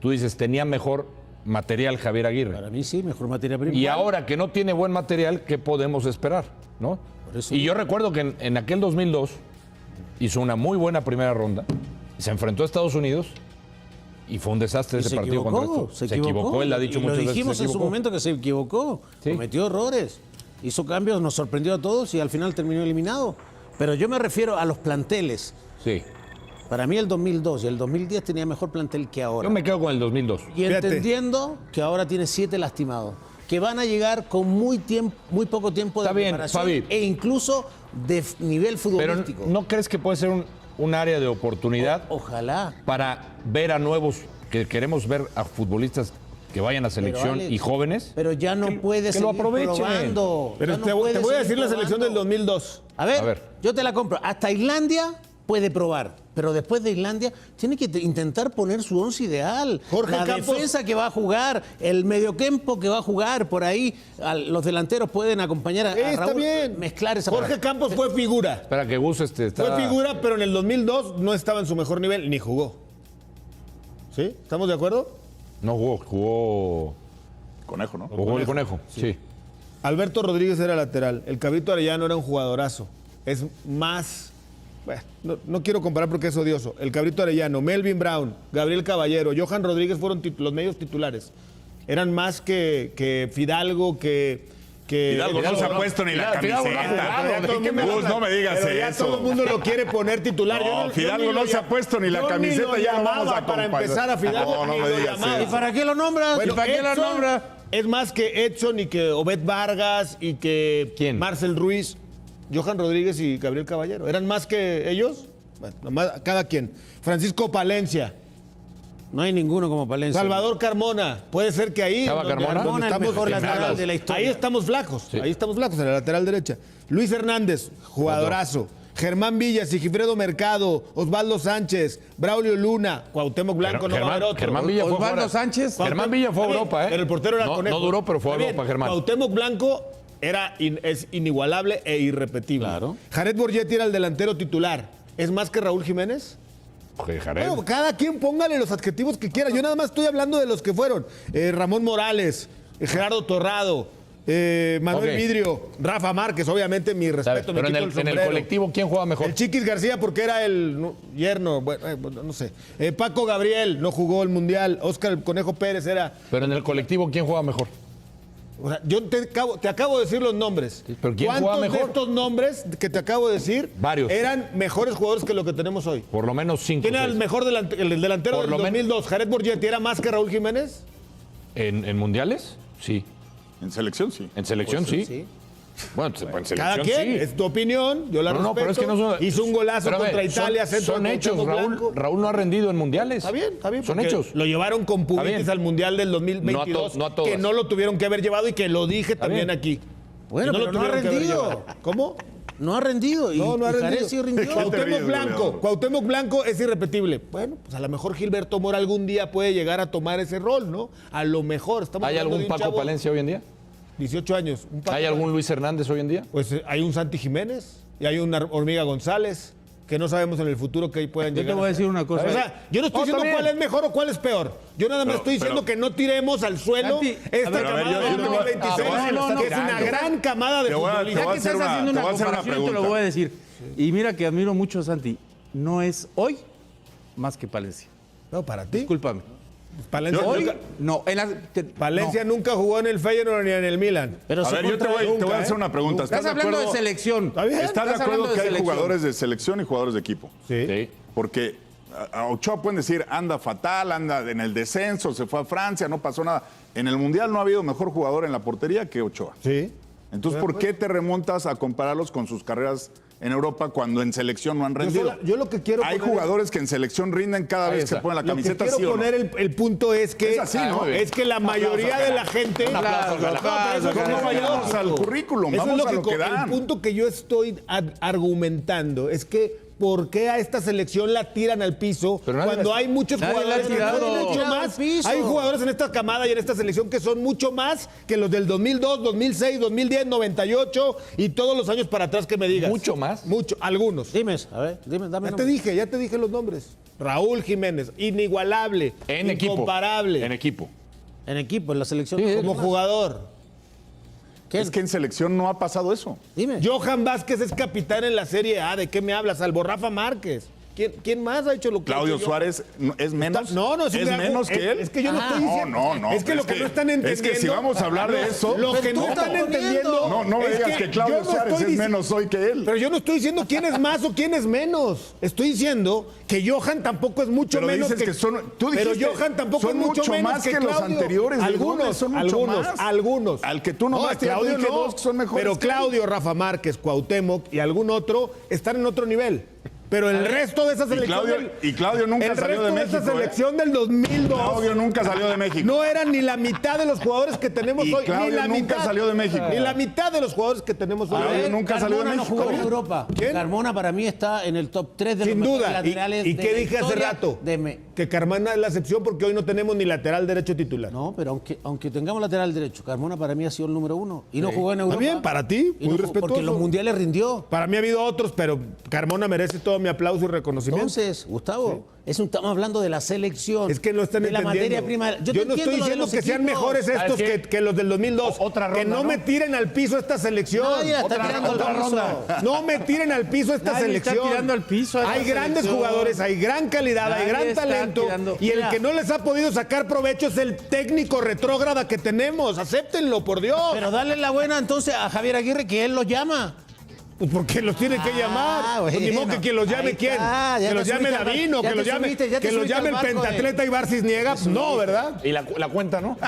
tú dices, tenía mejor material Javier Aguirre. Para mí sí, mejor materia prima. Y ahora que no tiene buen material, ¿qué podemos esperar? ¿No? Por eso- Y yo recuerdo que en aquel 2002 hizo una muy buena primera ronda, se enfrentó a Estados Unidos y fue un desastre Y ese se partido equivocó, contra esto. se equivocó. Él ha dicho Y muchas lo veces. dijimos se en su equivocó. momento que se equivocó, Sí. cometió errores, hizo cambios, nos sorprendió a todos y al final terminó eliminado. Pero yo me refiero a los planteles. Sí. Para mí el 2002 y el 2010 tenía mejor plantel que ahora. Yo me quedo con el 2002. Y Fíjate. entendiendo que ahora tiene 7 lastimados, que van a llegar con muy poco tiempo de Está bien, preparación Fabi. e incluso de nivel Pero futbolístico. ¿no crees que puede ser un área de oportunidad Ojalá. para ver a nuevos, que queremos ver a futbolistas que vayan a selección Alex, y jóvenes? Pero ya no puede que lo seguir aprovechen. probando. Pero Ya no te puede voy a seguir decir la selección del probando. 2002. A ver, A ver. yo te la compro. Hasta Islandia puede probar, pero después de Islandia tiene que intentar poner su once ideal. Jorge la Campos. defensa que va a jugar, el mediocampo que va a jugar, por ahí los delanteros pueden acompañar a Está Raúl, bien. mezclar esa Jorge Campos fue figura. Espera que Gus está... Fue figura, pero en el 2002 no estaba en su mejor nivel ni jugó. ¿Sí? ¿Estamos de acuerdo? No jugó Conejo, ¿no? el Conejo. Sí. Alberto Rodríguez era lateral. El Cabrito Arellano era un jugadorazo. Es más... Bueno, no quiero comparar porque es odioso. El Cabrito Arellano, Melvin Brown, Gabriel Caballero, Johan Rodríguez fueron los medios titulares. Eran más que Fidalgo, que Hidalgo no se ha puesto ni la Fidalgo no ha camiseta. jugado, todo el mundo Gus, lo- no me digas pero ya eso. todo el mundo lo quiere poner titular. No, Fidalgo no se ha puesto ni la camiseta, ya lo vamos a para comparar. empezar a Fidalgo. No, no ni me lo digas llamaba. eso. ¿Y para qué lo nombras? Bueno, ¿Y para qué lo Edson nombras? es más que Edson y que Obed Vargas y que ¿Quién? Marcel Ruiz, Johan Rodríguez y Gabriel Caballero. ¿Eran más que ellos? Bueno, nomás cada quien. Francisco Palencia, No hay ninguno como Palencia. Salvador Carmona. Puede ser que ahí. ¿Estaba Carmona? Carmona, el mejor lateral hablas? de la historia. Ahí estamos flacos. Ahí estamos flacos en la lateral derecha. Luis Hernández, jugadorazo. Germán Villa, Sigifredo Mercado, Osvaldo Sánchez, Braulio Luna, Cuauhtémoc Blanco, no va a haber otro. Germán Villa fue Osvaldo fuera. Sánchez. Germán Villa fue a Está bien, Europa, ¿eh? Pero el portero era no, Conejo. no duró, pero fue a Está bien, Europa, Germán. Cuauhtémoc Blanco es inigualable e irrepetible. Claro. Jared Borgetti era el delantero titular. ¿Es más que Raúl Jiménez? Oye, Jared. Bueno, cada quien póngale los adjetivos que quiera. Yo nada más estoy hablando de los que fueron. Ramón Morales, Gerardo Torrado, Manuel Ok. Vidrio, Rafa Márquez, obviamente mi respeto, me Pero en quito el, el en el sombrero. colectivo, ¿quién juega mejor? El Chiquis García porque era el yerno, bueno, no sé. Paco Gabriel no jugó el Mundial. Óscar el Conejo Pérez era... Pero en el colectivo, ¿quién juega mejor? O sea, yo te acabo de decir los nombres. Sí, pero ¿quién juega ¿Cuántos de mejor? estos nombres que te acabo de decir Varios. eran mejores jugadores que lo que tenemos hoy? Por lo menos 5. ¿Quién era el mejor el delantero Por del lo men- 2002? ¿Jared Borgetti era más que Raúl Jiménez? ¿En mundiales? Sí. En selección, sí. En selección, sí. Sí. Bueno, en selección, Cada quien, sí. es tu opinión, yo la No, respeto. no, pero es que no son... Hizo un golazo Pero a ver, contra Italia, centro son de hechos, Cuauhtémoc Raúl. Blanco. Raúl no ha rendido en mundiales. Está bien. Son porque hechos. Lo llevaron con Está pubitis bien. al Mundial del 2022, No a todas. que no lo tuvieron que haber llevado y que lo dije también bien. aquí. Bueno, Que pero no ha tuvieron que haber rendido. llevado. ¿Cómo? No ha rendido. Y, No ha y Jared rendido. sí rindió. te ríes, Cuauhtémoc Blanco es irrepetible. Bueno, pues a lo mejor Gilberto Mora algún día puede llegar a tomar ese rol, ¿no? A lo mejor. Estamos ¿Hay hablando algún de un Paco chavo, Palencia hoy en día? 18 años. Un Paco ¿Hay algún Luis Hernández hoy en día? Pues hay un Santi Jiménez y hay una Hormiga González que no sabemos en el futuro que puedan Yo llegar. te voy a decir una cosa. O sea, yo no estoy diciendo también. cuál es mejor o cuál es peor. Yo nada más Pero- estoy diciendo pero- que no tiremos al suelo Santi, esta a ver, camada yo- de yo te voy a- 2026, no, que es una gran camada de Te voy a- te futbolistas. voy Ya a que hacer estás una- haciendo te una voy a hacer una comparación, te lo pregunta. voy a decir. Y mira que admiro mucho a Santi. No es hoy más que Palencia. No, para ti. Discúlpame. Palencia, Hoy, nunca, no. Palencia nunca jugó en el Feyenoord ni en el Milan. Pero A se ver, yo te voy nunca, a hacer ¿eh? una pregunta. Estás de hablando de acuerdo? selección. Está bien. ¿Estás de Estás acuerdo hablando que de hay selección. jugadores de selección y jugadores de equipo? Sí. Porque a Ochoa pueden decir, anda fatal, anda en el descenso, se fue a Francia, no pasó nada. En el Mundial no ha habido mejor jugador en la portería que Ochoa. Sí. Entonces, ¿por qué te remontas a compararlos con sus carreras en Europa cuando en selección no han rendido? Yo lo que quiero Hay poner- jugadores que en selección rinden cada Ahí vez que está. ponen la Lo que camiseta. quiero ¿sí o no? poner el punto es que Es así, ¿no? Muy bien. es que la mayoría de la gente Un aplauso, pero eso es No vayamos lógico. al currículum, Eso es vamos a lo lógico. que dan. El punto que yo estoy argumentando es que ¿por qué a esta selección la tiran al piso Pero nadie cuando la- hay muchos nadie la ha jugadores que tirado. son mucho Tirado más? al piso. Hay jugadores en esta camada y en esta selección que son mucho más que los del 2002, 2006, 2010, 98 y todos los años para atrás que me digas. ¿Mucho más? Mucho, algunos. Dime, a ver, dime, dame. Ya te dije los nombres. Raúl Jiménez, inigualable, En equipo. incomparable, En equipo. En equipo, en la selección. Sí, como jugador. ¿Qué? Es que en selección no ha pasado eso. Dime. Johan Vázquez es capitán en la Serie A. ¿De qué me hablas? Salvo Rafa Márquez. ¿Quién más ha hecho lo que ha Claudio hecho Suárez ¿es menos? No, es un gran- menos que él. Es que yo no estoy diciendo. No. Es que lo que no están entendiendo. Es que si vamos a hablar de eso. Lo que Pero no tú están estás entendiendo. No me es digas que Claudio yo no Suárez estoy es menos hoy que él. Pero yo no estoy diciendo quién es más o quién es menos. Estoy diciendo que Johan tampoco es mucho Pero menos dices que son- tú Pero dijiste, Johan tampoco son es mucho mucho menos más que los Claudio. anteriores del Algunos, Gómez, son mucho algunos, más. algunos. Al que tú nombraste, Claudio ya dije no. dos que son mejores Pero que él. Claudio, Rafa Márquez, Cuauhtémoc y algún otro están en otro nivel. Pero el resto de esa selección. Claudio nunca el salió resto de de esa México, ¿eh? selección del 2002. Claudio nunca salió de México. No eran ni la mitad de los jugadores que tenemos Y hoy. Claudio ni la nunca mitad, salió de México. Ni la mitad de los jugadores que tenemos hoy. Claudio nunca salió de Carmona México. no jugó en Europa. ¿Quién? Carmona para mí está en el top 3 de Sin los mejores duda. laterales. ¿Y de qué la dije hace historia rato? de Que Carmona es la excepción porque hoy no tenemos ni lateral derecho titular. No, pero aunque tengamos lateral derecho, Carmona para mí ha sido el número 1. Y no jugó en Europa. Está bien, para ti, Y muy no jugó- respetuoso. Porque en los mundiales rindió. Para mí ha habido otros, pero Carmona merece todo mi aplauso y reconocimiento. Entonces, Gustavo, estamos hablando de la selección. Es que no están de la entendiendo. materia prima. Yo te no entiendo estoy lo de diciendo los que sean equipos. mejores estos ¿Sabes qué? que los del 2002. Otra que ronda, no ¿no? me tiren al piso esta selección. Nadie la está tirando al piso. No me tiren al piso esta Nadie está selección. tirando al piso a esta Hay grandes selección. jugadores, hay gran calidad, hay Nadie gran está talento. tirando. Y el Mira. que no les ha podido sacar provecho es el técnico retrógrada que tenemos. Acéptenlo, por Dios. Pero dale la buena entonces a Javier Aguirre que él los llama. Pues porque los tiene que llamar. Pues ni modo que quien los llame, ahí ¿quién? está, ya Que te los llame subiste al Davino, ya que te los llame, subiste, ya te que los subiste llame el al barco de- pentatleta Ibar Cisniega. Pues no, ¿verdad? Y la cuenta, ¿no?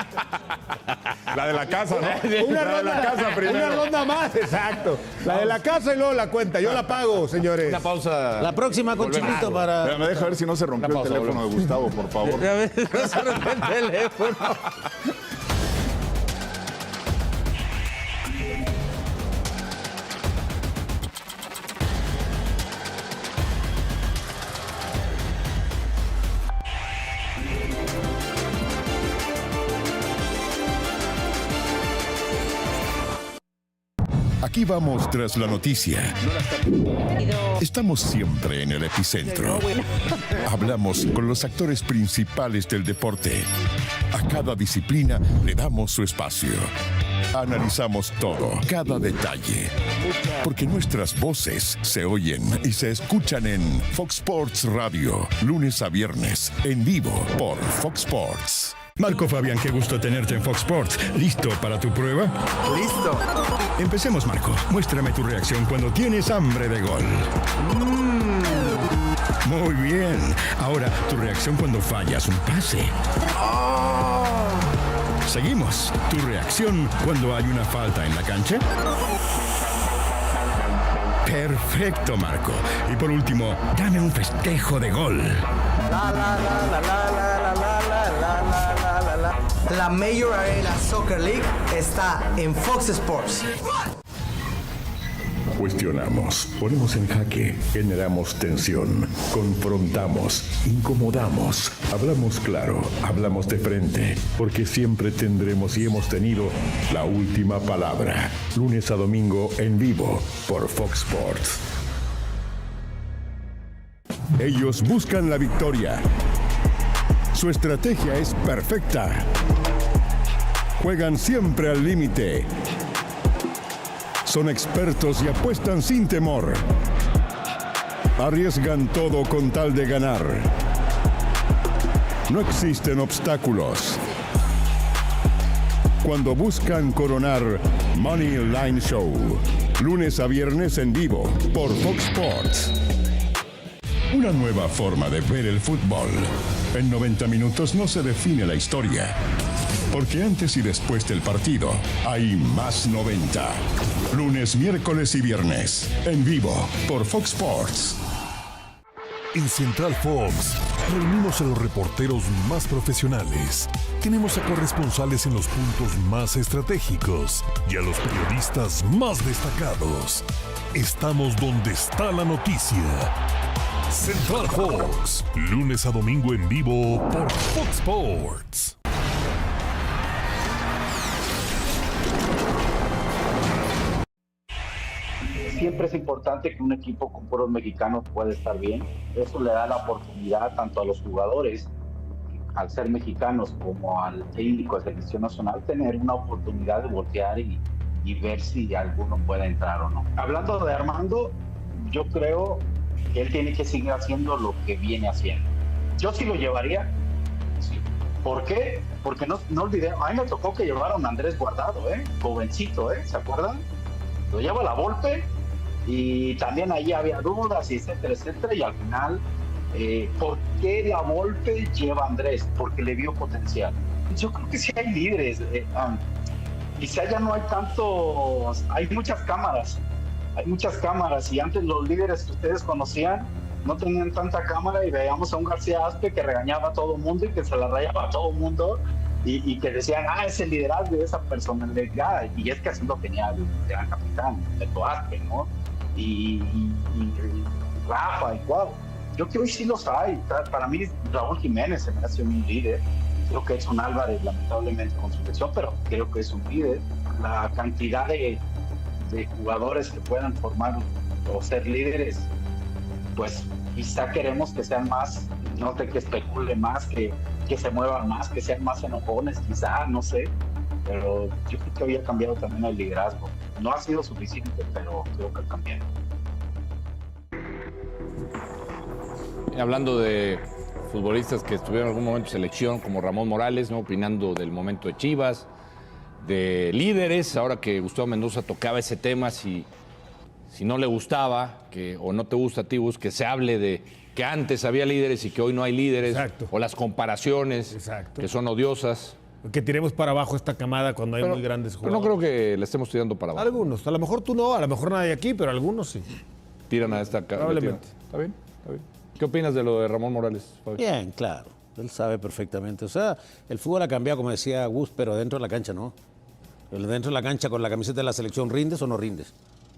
La de la casa, ¿no? Una La de la casa una primero. ronda más, exacto. La de la casa y luego la cuenta. Yo la pago, señores. Una pausa. La próxima con Volvemos. Chilito para. Pero me deja ver si no se rompió Una el pausa, teléfono de Gustavo, por favor. A ver, no se rompe el teléfono. Aquí vamos tras la noticia. Estamos siempre en el epicentro. Hablamos con los actores principales del deporte. A cada disciplina le damos su espacio. Analizamos todo, cada detalle. Porque nuestras voces se oyen y se escuchan en Fox Sports Radio, lunes a viernes, en vivo por Fox Sports. Marco Fabián, qué gusto tenerte en Fox Sports. ¿Listo para tu prueba? ¡Listo! Empecemos, Marco. Muéstrame tu reacción cuando tienes hambre de gol. Muy bien. Ahora, tu reacción cuando fallas un pase. Seguimos. ¿Tu reacción cuando hay una falta en la cancha? Perfecto, Marco. Y por último, dame un festejo de gol. La Major Arena Soccer League está en Fox Sports. Cuestionamos, ponemos en jaque, generamos tensión, confrontamos, incomodamos, hablamos claro, hablamos de frente, porque siempre tendremos y hemos tenido la última palabra. Lunes a domingo en vivo por Fox Sports. Ellos buscan la victoria. Su estrategia es perfecta. Juegan siempre al límite. Son expertos y apuestan sin temor. Arriesgan todo con tal de ganar. No existen obstáculos. Cuando buscan coronar, Money Line Show. Lunes a viernes en vivo por Fox Sports. Una nueva forma de ver el fútbol. En 90 minutos no se define la historia. Porque antes y después del partido hay más 90. Lunes, miércoles y viernes. En vivo por Fox Sports. En Central Fox reunimos a los reporteros más profesionales. Tenemos a corresponsales en los puntos más estratégicos y a los periodistas más destacados. Estamos donde está la noticia. Central Fox, lunes a domingo en vivo por Fox Sports. Siempre es importante que un equipo con puros mexicanos pueda estar bien. Eso le da la oportunidad tanto a los jugadores, al ser mexicanos, como al técnico de selección nacional, tener una oportunidad de voltear y ver si alguno puede entrar o no. Hablando de Armando, yo creo que él tiene que seguir haciendo lo que viene haciendo. Yo sí lo llevaría. Sí. ¿Por qué? Porque no olvidemos, a mí me tocó que llevaron a Andrés Guardado, jovencito, ¿se acuerdan? Lo lleva la Volpe y también ahí había dudas y etcétera, etcétera, y al final, ¿por qué la Volpe lleva a Andrés? Porque le vio potencial. Yo creo que sí hay líderes, quizá ya no hay tantos, hay muchas cámaras y antes los líderes que ustedes conocían no tenían tanta cámara y veíamos a un García Aspe que regañaba a todo el mundo y que se la rayaba a todo el mundo y que decían, es el liderazgo de esa personalidad, y es que así lo tenía el gran capitán, Beto Aspe, ¿no? Y Rafa y Cuau. Yo creo que hoy sí los hay. Para mí Raúl Jiménez se me hace un líder. Creo que Edson Álvarez lamentablemente con su lesión, pero creo que es un líder. La cantidad de jugadores que puedan formar o ser líderes, pues quizá queremos que sean más, no sé, que especulen más, que se muevan más, que sean más enojones, quizá, no sé, pero yo creo que había cambiado también el liderazgo. No ha sido suficiente, pero creo que ha cambiado. Hablando de futbolistas que estuvieron en algún momento en selección, como Ramón Morales, ¿no? Opinando del momento de Chivas, de líderes, ahora que Gustavo Mendoza tocaba ese tema, si no le gustaba, o no te gusta a ti, que se hable de que antes había líderes y que hoy no hay líderes. Exacto. O las comparaciones, exacto, que son odiosas. Que tiremos para abajo esta camada cuando hay muy grandes jugadores. Pero no creo que le estemos tirando para abajo. Algunos, a lo mejor tú no, a lo mejor nadie aquí, pero algunos sí. Tiran a esta camada. Probablemente. ¿Está bien? Está bien. ¿Qué opinas de lo de Ramón Morales, Fabi? Bien, claro. Él sabe perfectamente. O sea, el fútbol ha cambiado, como decía Gus, pero dentro de la cancha no. Dentro de la cancha con la camiseta de la selección, ¿rindes o no rindes?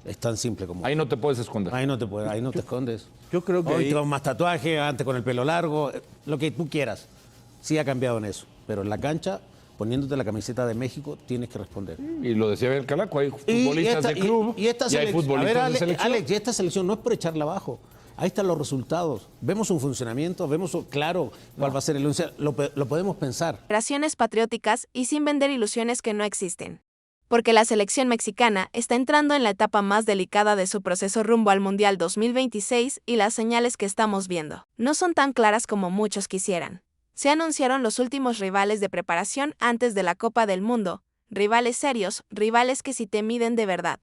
Es tan simple como... Ahí no te puedes esconder. Ahí no te escondes. Yo creo que hoy ahí... con más tatuaje, antes con el pelo largo, lo que tú quieras. Sí ha cambiado en eso. Pero en la cancha, poniéndote la camiseta de México, tienes que responder. Y lo decía el Calaco, hay futbolistas de club y hay futbolistas de selección. Alex, y esta selección no es por echarla abajo. Ahí están los resultados. Vemos un funcionamiento, vemos claro cuál va a ser el 11. Lo podemos pensar. Operaciones patrióticas y sin vender ilusiones que no existen. Porque la selección mexicana está entrando en la etapa más delicada de su proceso rumbo al Mundial 2026 y las señales que estamos viendo no son tan claras como muchos quisieran. Se anunciaron los últimos rivales de preparación antes de la Copa del Mundo, rivales serios, rivales que sí te miden de verdad.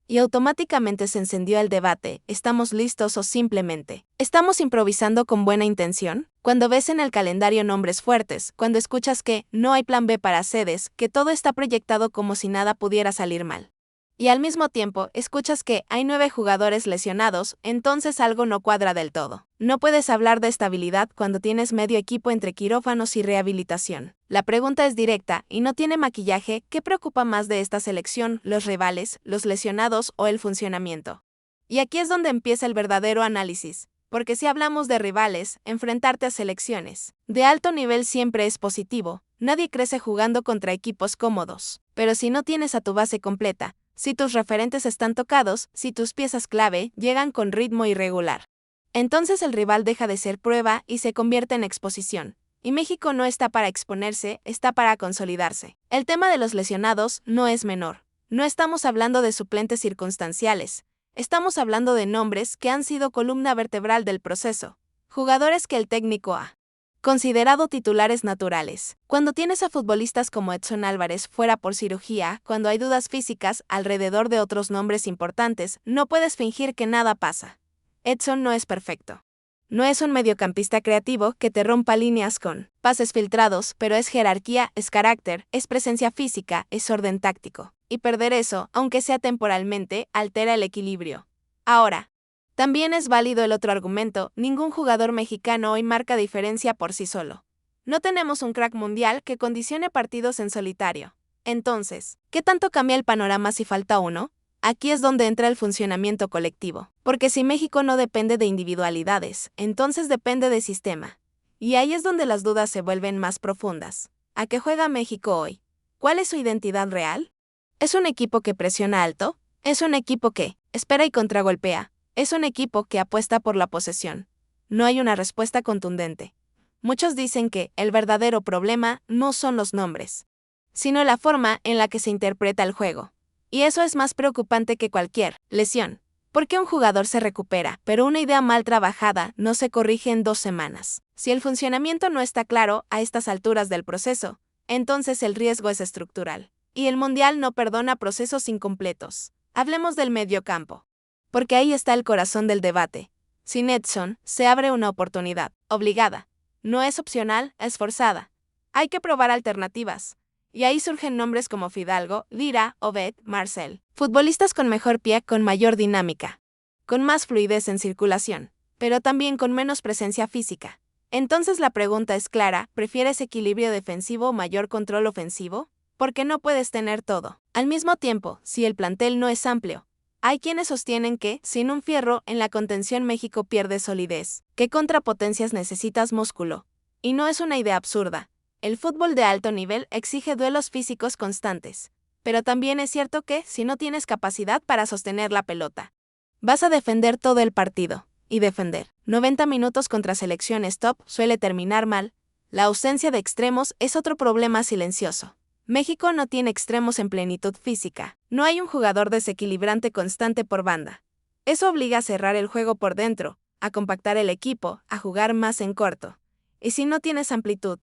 Y automáticamente se encendió el debate, ¿estamos listos o simplemente estamos improvisando con buena intención? Cuando ves en el calendario nombres fuertes, cuando escuchas que no hay plan B para sedes, que todo está proyectado como si nada pudiera salir mal. Y al mismo tiempo, escuchas que hay 9 jugadores lesionados, entonces algo no cuadra del todo. No puedes hablar de estabilidad cuando tienes medio equipo entre quirófanos y rehabilitación. La pregunta es directa y no tiene maquillaje. ¿Qué preocupa más de esta selección, los rivales, los lesionados o el funcionamiento? Y aquí es donde empieza el verdadero análisis. Porque si hablamos de rivales, enfrentarte a selecciones de alto nivel siempre es positivo. Nadie crece jugando contra equipos cómodos. Pero si no tienes a tu base completa, si tus referentes están tocados, si tus piezas clave llegan con ritmo irregular, entonces el rival deja de ser prueba y se convierte en exposición. Y México no está para exponerse, está para consolidarse. El tema de los lesionados no es menor. No estamos hablando de suplentes circunstanciales. Estamos hablando de nombres que han sido columna vertebral del proceso. Jugadores que el técnico ha considerado titulares naturales. Cuando tienes a futbolistas como Edson Álvarez fuera por cirugía, cuando hay dudas físicas alrededor de otros nombres importantes, no puedes fingir que nada pasa. Edson no es perfecto. No es un mediocampista creativo que te rompa líneas con pases filtrados, pero es jerarquía, es carácter, es presencia física, es orden táctico. Y perder eso, aunque sea temporalmente, altera el equilibrio. Ahora, también es válido el otro argumento, ningún jugador mexicano hoy marca diferencia por sí solo. No tenemos un crack mundial que condicione partidos en solitario. Entonces, ¿qué tanto cambia el panorama si falta uno? Aquí es donde entra el funcionamiento colectivo. Porque si México no depende de individualidades, entonces depende de sistema. Y ahí es donde las dudas se vuelven más profundas. ¿A qué juega México hoy? ¿Cuál es su identidad real? ¿Es un equipo que presiona alto? ¿Es un equipo que espera y contragolpea? Es un equipo que apuesta por la posesión. No hay una respuesta contundente. Muchos dicen que el verdadero problema no son los nombres, sino la forma en la que se interpreta el juego. Y eso es más preocupante que cualquier lesión. Porque un jugador se recupera, pero una idea mal trabajada no se corrige en 2 semanas. Si el funcionamiento no está claro a estas alturas del proceso, entonces el riesgo es estructural. Y el Mundial no perdona procesos incompletos. Hablemos del mediocampo. Porque ahí está el corazón del debate. Sin Edson, se abre una oportunidad, obligada. No es opcional, es forzada. Hay que probar alternativas. Y ahí surgen nombres como Fidalgo, Lira, Obed, Marcel. Futbolistas con mejor pie, con mayor dinámica. Con más fluidez en circulación. Pero también con menos presencia física. Entonces la pregunta es clara, ¿prefieres equilibrio defensivo o mayor control ofensivo? Porque no puedes tener todo. Al mismo tiempo, si el plantel no es amplio, hay quienes sostienen que, sin un fierro, en la contención México pierde solidez. ¿Qué contrapotencias necesitas? Músculo. Y no es una idea absurda. El fútbol de alto nivel exige duelos físicos constantes. Pero también es cierto que, si no tienes capacidad para sostener la pelota, vas a defender todo el partido. Y defender 90 minutos contra selecciones top suele terminar mal. La ausencia de extremos es otro problema silencioso. México no tiene extremos en plenitud física. No hay un jugador desequilibrante constante por banda. Eso obliga a cerrar el juego por dentro, a compactar el equipo, a jugar más en corto. Y si no tienes amplitud,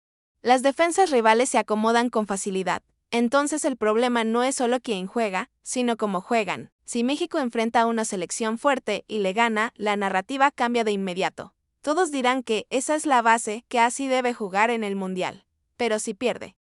las defensas rivales se acomodan con facilidad. Entonces el problema no es solo quién juega, sino cómo juegan. Si México enfrenta a una selección fuerte y le gana, la narrativa cambia de inmediato. Todos dirán que esa es la base, que así debe jugar en el Mundial. Pero si pierde,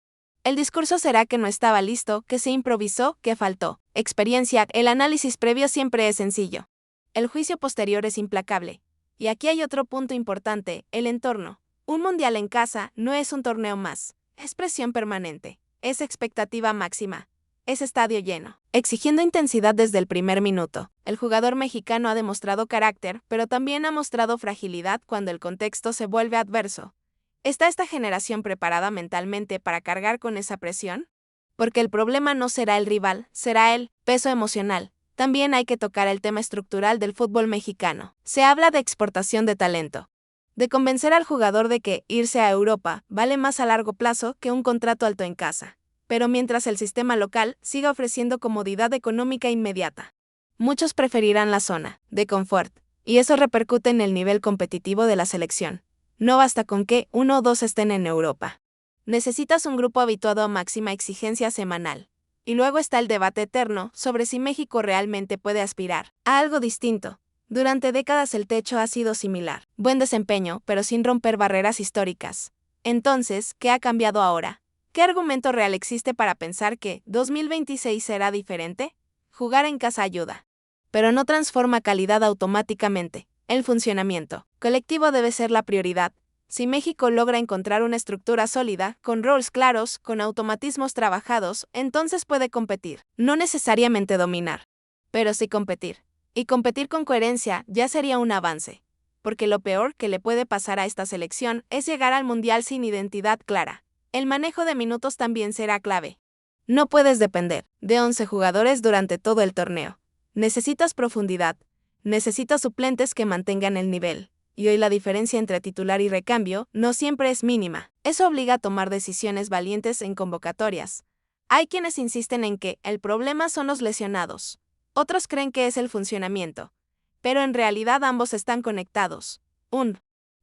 el discurso será que no estaba listo, que se improvisó, que faltó experiencia. El análisis previo siempre es sencillo. El juicio posterior es implacable. Y aquí hay otro punto importante, el entorno. Un mundial en casa no es un torneo más. Es presión permanente. Es expectativa máxima. Es estadio lleno, exigiendo intensidad desde el primer minuto. El jugador mexicano ha demostrado carácter, pero también ha mostrado fragilidad cuando el contexto se vuelve adverso. ¿Está esta generación preparada mentalmente para cargar con esa presión? Porque el problema no será el rival, será el peso emocional. También hay que tocar el tema estructural del fútbol mexicano. Se habla de exportación de talento, de convencer al jugador de que irse a Europa vale más a largo plazo que un contrato alto en casa. Pero mientras el sistema local siga ofreciendo comodidad económica inmediata, muchos preferirán la zona de confort, y eso repercute en el nivel competitivo de la selección. No basta con que 1 o 2 estén en Europa. Necesitas un grupo habituado a máxima exigencia semanal. Y luego está el debate eterno sobre si México realmente puede aspirar a algo distinto. Durante décadas el techo ha sido similar. Buen desempeño, pero sin romper barreras históricas. Entonces, ¿qué ha cambiado ahora? ¿Qué argumento real existe para pensar que 2026 será diferente? Jugar en casa ayuda, pero no transforma calidad automáticamente. El funcionamiento colectivo debe ser la prioridad. Si México logra encontrar una estructura sólida, con roles claros, con automatismos trabajados, entonces puede competir. No necesariamente dominar, pero sí competir. Y competir con coherencia ya sería un avance. Porque lo peor que le puede pasar a esta selección es llegar al Mundial sin identidad clara. El manejo de minutos también será clave. No puedes depender de 11 jugadores durante todo el torneo. Necesitas profundidad. Necesitas suplentes que mantengan el nivel. Y hoy la diferencia entre titular y recambio no siempre es mínima. Eso obliga a tomar decisiones valientes en convocatorias. Hay quienes insisten en que el problema son los lesionados. Otros creen que es el funcionamiento. Pero en realidad ambos están conectados. Un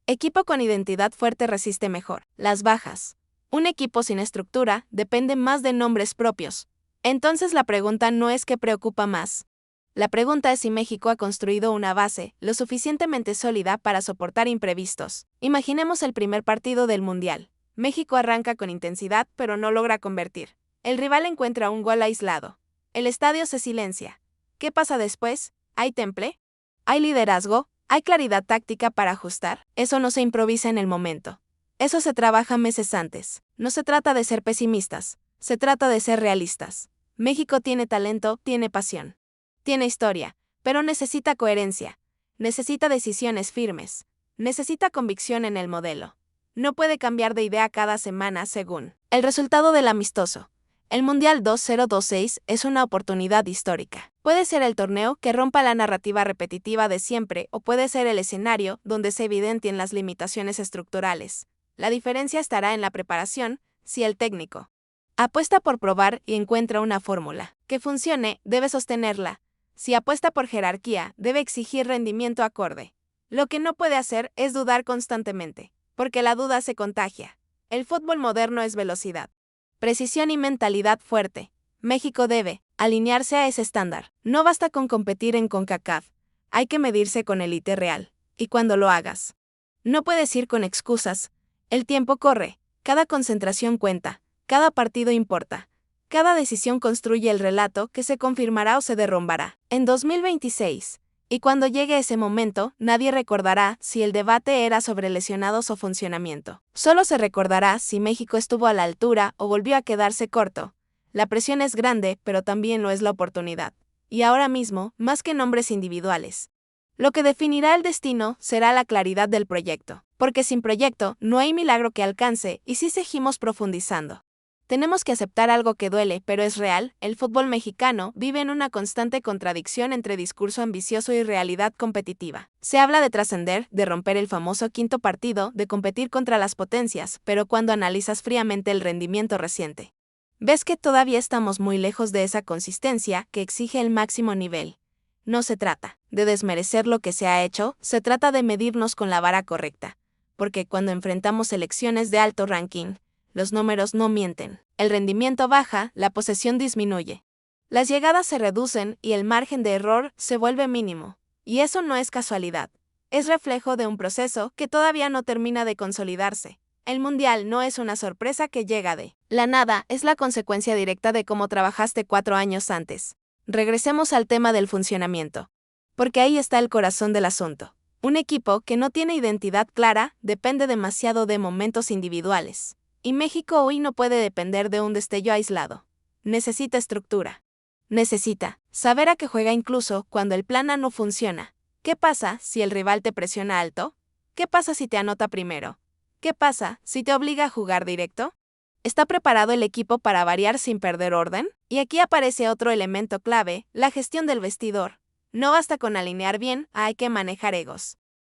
equipo con identidad fuerte resiste mejor las bajas. Un equipo sin estructura depende más de nombres propios. Entonces la pregunta no es qué preocupa más. La pregunta es si México ha construido una base lo suficientemente sólida para soportar imprevistos. Imaginemos el primer partido del Mundial. México arranca con intensidad pero no logra convertir. El rival encuentra un gol aislado. El estadio se silencia. ¿Qué pasa después? ¿Hay temple? ¿Hay liderazgo? ¿Hay claridad táctica para ajustar? Eso no se improvisa en el momento. Eso se trabaja meses antes. No se trata de ser pesimistas, se trata de ser realistas. México tiene talento, tiene pasión. Tiene historia, pero necesita coherencia. Necesita decisiones firmes. Necesita convicción en el modelo. No puede cambiar de idea cada semana según el resultado del amistoso. El Mundial 2026 es una oportunidad histórica. Puede ser el torneo que rompa la narrativa repetitiva de siempre o puede ser el escenario donde se evidencien las limitaciones estructurales. La diferencia estará en la preparación, si el técnico apuesta por probar y encuentra una fórmula que funcione, debe sostenerla. Si apuesta por jerarquía, debe exigir rendimiento acorde. Lo que no puede hacer es dudar constantemente, porque la duda se contagia. El fútbol moderno es velocidad, precisión y mentalidad fuerte. México debe alinearse a ese estándar. No basta con competir en CONCACAF, hay que medirse con élite real. Y cuando lo hagas, no puedes ir con excusas. El tiempo corre, cada concentración cuenta, cada partido importa. Cada decisión construye el relato que se confirmará o se derrumbará en 2026. Y cuando llegue ese momento, nadie recordará si el debate era sobre lesionados o funcionamiento. Solo se recordará si México estuvo a la altura o volvió a quedarse corto. La presión es grande, pero también lo es la oportunidad. Y ahora mismo, más que nombres individuales. Lo que definirá el destino será la claridad del proyecto. Porque sin proyecto no hay milagro que alcance y si seguimos profundizando. Tenemos que aceptar algo que duele, pero es real. El fútbol mexicano vive en una constante contradicción entre discurso ambicioso y realidad competitiva. Se habla de trascender, de romper el famoso quinto partido, de competir contra las potencias, pero cuando analizas fríamente el rendimiento reciente, ves que todavía estamos muy lejos de esa consistencia que exige el máximo nivel. No se trata de desmerecer lo que se ha hecho, se trata de medirnos con la vara correcta. Porque cuando enfrentamos selecciones de alto ranking, los números no mienten. El rendimiento baja, la posesión disminuye. Las llegadas se reducen y el margen de error se vuelve mínimo. Y eso no es casualidad. Es reflejo de un proceso que todavía no termina de consolidarse. El Mundial no es una sorpresa que llega de la nada, es la consecuencia directa de cómo trabajaste 4 años antes. Regresemos al tema del funcionamiento. Porque ahí está el corazón del asunto. Un equipo que no tiene identidad clara depende demasiado de momentos individuales. Y México hoy no puede depender de un destello aislado. Necesita estructura. Necesita saber a qué juega incluso cuando el plan A no funciona. ¿Qué pasa si el rival te presiona alto? ¿Qué pasa si te anota primero? ¿Qué pasa si te obliga a jugar directo? ¿Está preparado el equipo para variar sin perder orden? Y aquí aparece otro elemento clave, la gestión del vestidor. No basta con alinear bien, hay que manejar egos,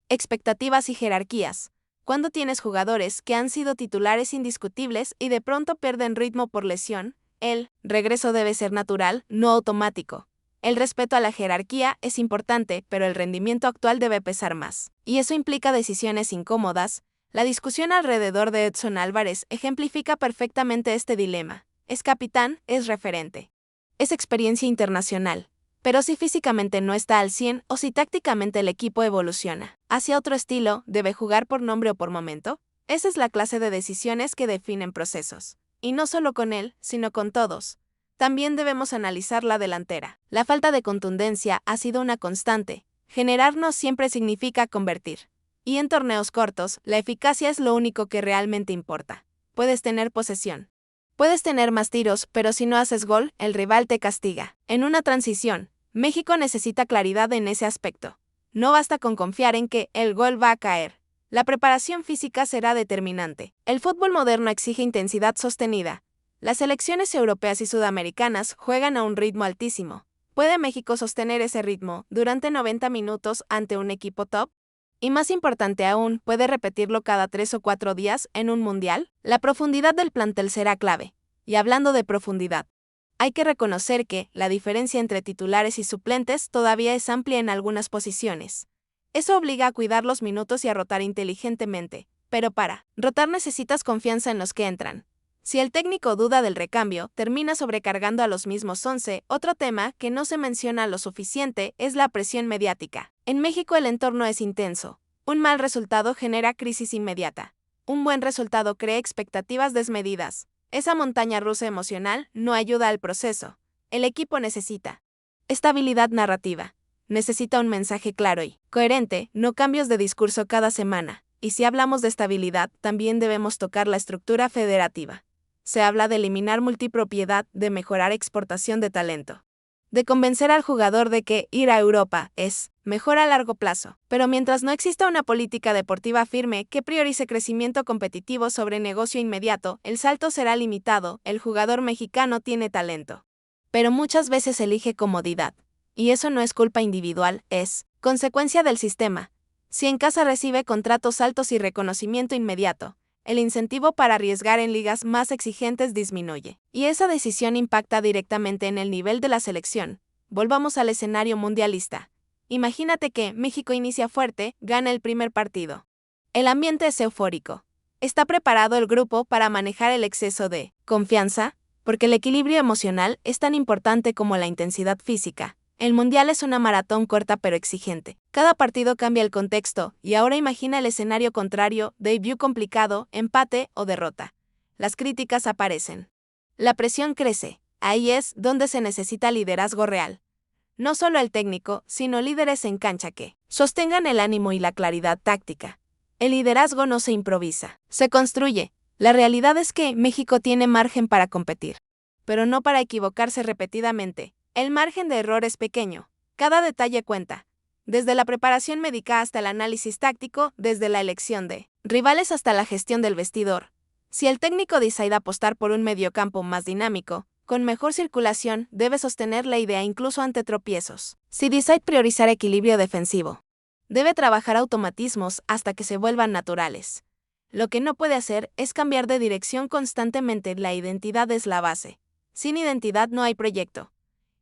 expectativas y jerarquías. Cuando tienes jugadores que han sido titulares indiscutibles y de pronto pierden ritmo por lesión, el regreso debe ser natural, no automático. El respeto a la jerarquía es importante, pero el rendimiento actual debe pesar más. Y eso implica decisiones incómodas. La discusión alrededor de Edson Álvarez ejemplifica perfectamente este dilema. Es capitán, es referente. Es experiencia internacional. Pero si físicamente no está al 100 o si tácticamente el equipo evoluciona hacia otro estilo, ¿debe jugar por nombre o por momento? Esa es la clase de decisiones que definen procesos. Y no solo con él, sino con todos. También debemos analizar la delantera. La falta de contundencia ha sido una constante. Generar no siempre significa convertir. Y en torneos cortos, la eficacia es lo único que realmente importa. Puedes tener posesión. Puedes tener más tiros, pero si no haces gol, el rival te castiga. En una transición, México necesita claridad en ese aspecto. No basta con confiar en que el gol va a caer. La preparación física será determinante. El fútbol moderno exige intensidad sostenida. Las selecciones europeas y sudamericanas juegan a un ritmo altísimo. ¿Puede México sostener ese ritmo durante 90 minutos ante un equipo top? Y más importante aún, ¿puede repetirlo cada 3 o 4 días en un mundial? La profundidad del plantel será clave. Y hablando de profundidad, hay que reconocer que la diferencia entre titulares y suplentes todavía es amplia en algunas posiciones. Eso obliga a cuidar los minutos y a rotar inteligentemente. Pero para rotar necesitas confianza en los que entran. Si el técnico duda del recambio, termina sobrecargando a los mismos 11. Otro tema que no se menciona lo suficiente es la presión mediática. En México el entorno es intenso. Un mal resultado genera crisis inmediata. Un buen resultado crea expectativas desmedidas. Esa montaña rusa emocional no ayuda al proceso. El equipo necesita estabilidad narrativa. Necesita un mensaje claro y coherente, no cambios de discurso cada semana. Y si hablamos de estabilidad, también debemos tocar la estructura federativa. Se habla de eliminar multipropiedad, de mejorar exportación de talento, de convencer al jugador de que ir a Europa es mejor a largo plazo. Pero mientras no exista una política deportiva firme que priorice crecimiento competitivo sobre negocio inmediato, el salto será limitado. El jugador mexicano tiene talento, pero muchas veces elige comodidad. Y eso no es culpa individual, es consecuencia del sistema. Si en casa recibe contratos altos y reconocimiento inmediato, el incentivo para arriesgar en ligas más exigentes disminuye. Y esa decisión impacta directamente en el nivel de la selección. Volvamos al escenario mundialista. Imagínate que México inicia fuerte, gana el primer partido. El ambiente es eufórico. ¿Está preparado el grupo para manejar el exceso de confianza? Porque el equilibrio emocional es tan importante como la intensidad física. El mundial es una maratón corta pero exigente. Cada partido cambia el contexto, y ahora imagina el escenario contrario, debut complicado, empate o derrota. Las críticas aparecen. La presión crece. Ahí es donde se necesita liderazgo real. No solo el técnico, sino líderes en cancha que sostengan el ánimo y la claridad táctica. El liderazgo no se improvisa, se construye. La realidad es que México tiene margen para competir, pero no para equivocarse repetidamente. El margen de error es pequeño. Cada detalle cuenta. Desde la preparación médica hasta el análisis táctico, desde la elección de rivales hasta la gestión del vestidor. Si el técnico decide apostar por un mediocampo más dinámico, con mejor circulación, debe sostener la idea incluso ante tropiezos. Si decide priorizar equilibrio defensivo, debe trabajar automatismos hasta que se vuelvan naturales. Lo que no puede hacer es cambiar de dirección constantemente. La identidad es la base. Sin identidad no hay proyecto.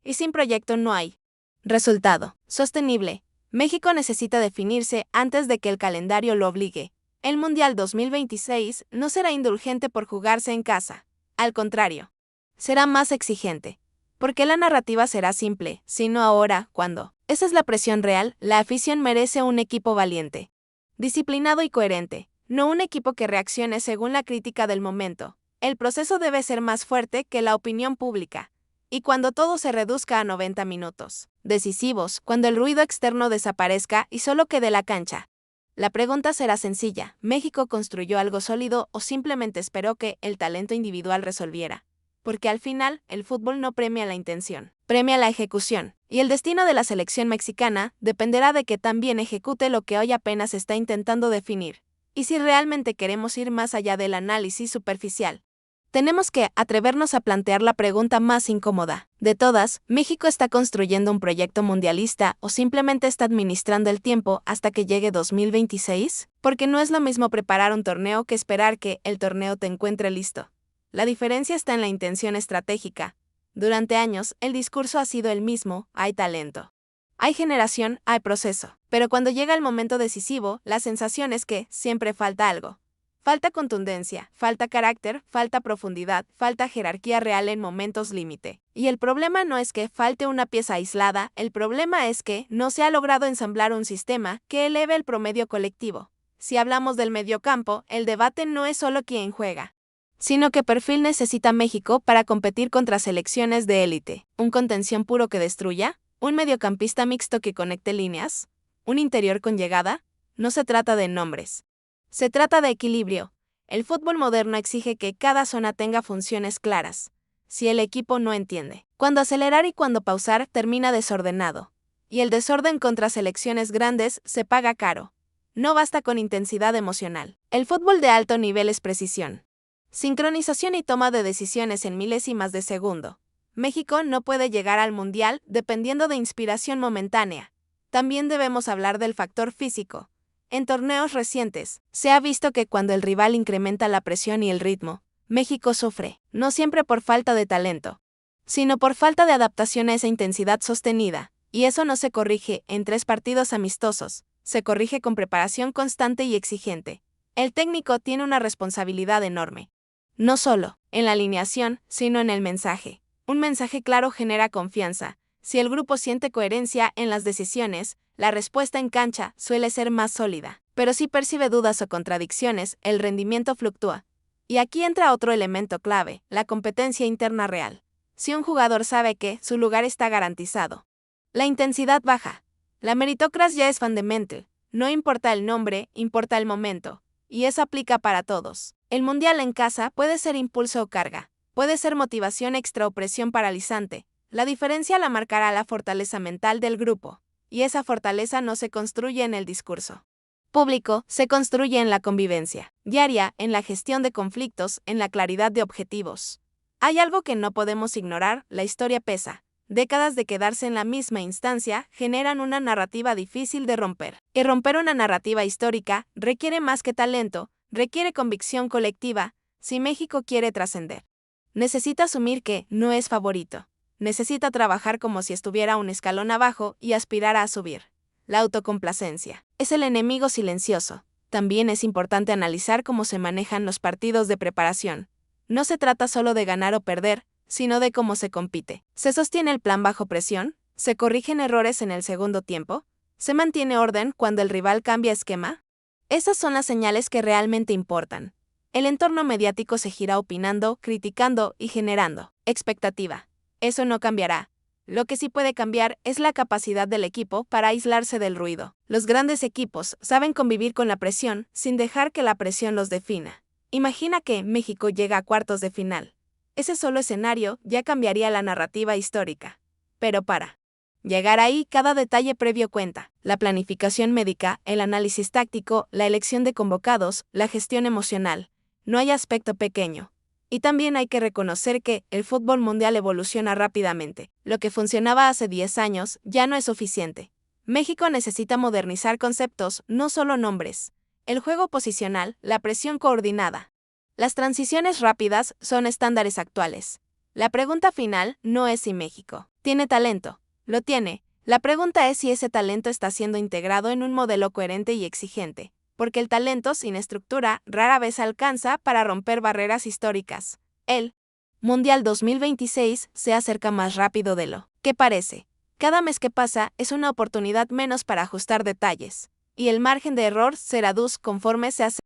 Y sin proyecto no hay resultado sostenible. México necesita definirse antes de que el calendario lo obligue. El Mundial 2026 no será indulgente por jugarse en casa. Al contrario, será más exigente. Porque la narrativa será simple, sino ahora, cuando. Esa es la presión real. La afición merece un equipo valiente, disciplinado y coherente, no un equipo que reaccione según la crítica del momento. El proceso debe ser más fuerte que la opinión pública. Y cuando todo se reduzca a 90 minutos decisivos, cuando el ruido externo desaparezca y solo quede la cancha. La pregunta será sencilla: ¿México construyó algo sólido o simplemente esperó que el talento individual resolviera? Porque al final, el fútbol no premia la intención, premia la ejecución. Y el destino de la selección mexicana dependerá de que tan bien ejecute lo que hoy apenas está intentando definir. Y si realmente queremos ir más allá del análisis superficial, tenemos que atrevernos a plantear la pregunta más incómoda de todas: ¿México está construyendo un proyecto mundialista o simplemente está administrando el tiempo hasta que llegue 2026? Porque no es lo mismo preparar un torneo que esperar que el torneo te encuentre listo. La diferencia está en la intención estratégica. Durante años, el discurso ha sido el mismo: hay talento, hay generación, hay proceso. Pero cuando llega el momento decisivo, la sensación es que siempre falta algo. Falta contundencia, falta carácter, falta profundidad, falta jerarquía real en momentos límite. Y el problema no es que falte una pieza aislada, el problema es que no se ha logrado ensamblar un sistema que eleve el promedio colectivo. Si hablamos del mediocampo, el debate no es solo quién juega, sino qué perfil necesita México para competir contra selecciones de élite. ¿Un contención puro que destruya? ¿Un mediocampista mixto que conecte líneas? ¿Un interior con llegada? No se trata de nombres. Se trata de equilibrio. El fútbol moderno exige que cada zona tenga funciones claras. Si el equipo no entiende cuándo acelerar y cuándo pausar, termina desordenado. Y el desorden contra selecciones grandes se paga caro. No basta con intensidad emocional. El fútbol de alto nivel es precisión, sincronización y toma de decisiones en milésimas de segundo. México no puede llegar al Mundial dependiendo de inspiración momentánea. También debemos hablar del factor físico. En torneos recientes, se ha visto que cuando el rival incrementa la presión y el ritmo, México sufre, no siempre por falta de talento, sino por falta de adaptación a esa intensidad sostenida, y eso no se corrige en 3 partidos amistosos, se corrige con preparación constante y exigente. El técnico tiene una responsabilidad enorme, no solo en la alineación, sino en el mensaje. Un mensaje claro genera confianza. Si el grupo siente coherencia en las decisiones, la respuesta en cancha suele ser más sólida. Pero si percibe dudas o contradicciones, el rendimiento fluctúa. Y aquí entra otro elemento clave: la competencia interna real. Si un jugador sabe que su lugar está garantizado, la intensidad baja. La meritocracia es fundamental. No importa el nombre, importa el momento. Y eso aplica para todos. El mundial en casa puede ser impulso o carga. Puede ser motivación extra o presión paralizante. La diferencia la marcará la fortaleza mental del grupo. Y esa fortaleza no se construye en el discurso público, se construye en la convivencia diaria, en la gestión de conflictos, en la claridad de objetivos. Hay algo que no podemos ignorar: la historia pesa. Décadas de quedarse en la misma instancia generan una narrativa difícil de romper. Y romper una narrativa histórica requiere más que talento, requiere convicción colectiva. Si México quiere trascender, necesita asumir que no es favorito. Necesita trabajar como si estuviera un escalón abajo y aspirar a subir. La autocomplacencia es el enemigo silencioso. También es importante analizar cómo se manejan los partidos de preparación. No se trata solo de ganar o perder, sino de cómo se compite. ¿Se sostiene el plan bajo presión? ¿Se corrigen errores en el segundo tiempo? ¿Se mantiene orden cuando el rival cambia esquema? Esas son las señales que realmente importan. El entorno mediático se gira opinando, criticando y generando expectativa. Eso no cambiará. Lo que sí puede cambiar es la capacidad del equipo para aislarse del ruido. Los grandes equipos saben convivir con la presión sin dejar que la presión los defina. Imagina que México llega a cuartos de final. Ese solo escenario ya cambiaría la narrativa histórica. Pero para llegar ahí, cada detalle previo cuenta: la planificación médica, el análisis táctico, la elección de convocados, la gestión emocional. No hay aspecto pequeño. Y también hay que reconocer que el fútbol mundial evoluciona rápidamente. Lo que funcionaba hace 10 años ya no es suficiente. México necesita modernizar conceptos, no solo nombres. El juego posicional, la presión coordinada, las transiciones rápidas son estándares actuales. La pregunta final no es si México tiene talento. Lo tiene. La pregunta es si ese talento está siendo integrado en un modelo coherente y exigente. Porque el talento sin estructura rara vez alcanza para romper barreras históricas. El Mundial 2026 se acerca más rápido de lo que parece. Cada mes que pasa es una oportunidad menos para ajustar detalles. Y el margen de error se reduce conforme se hace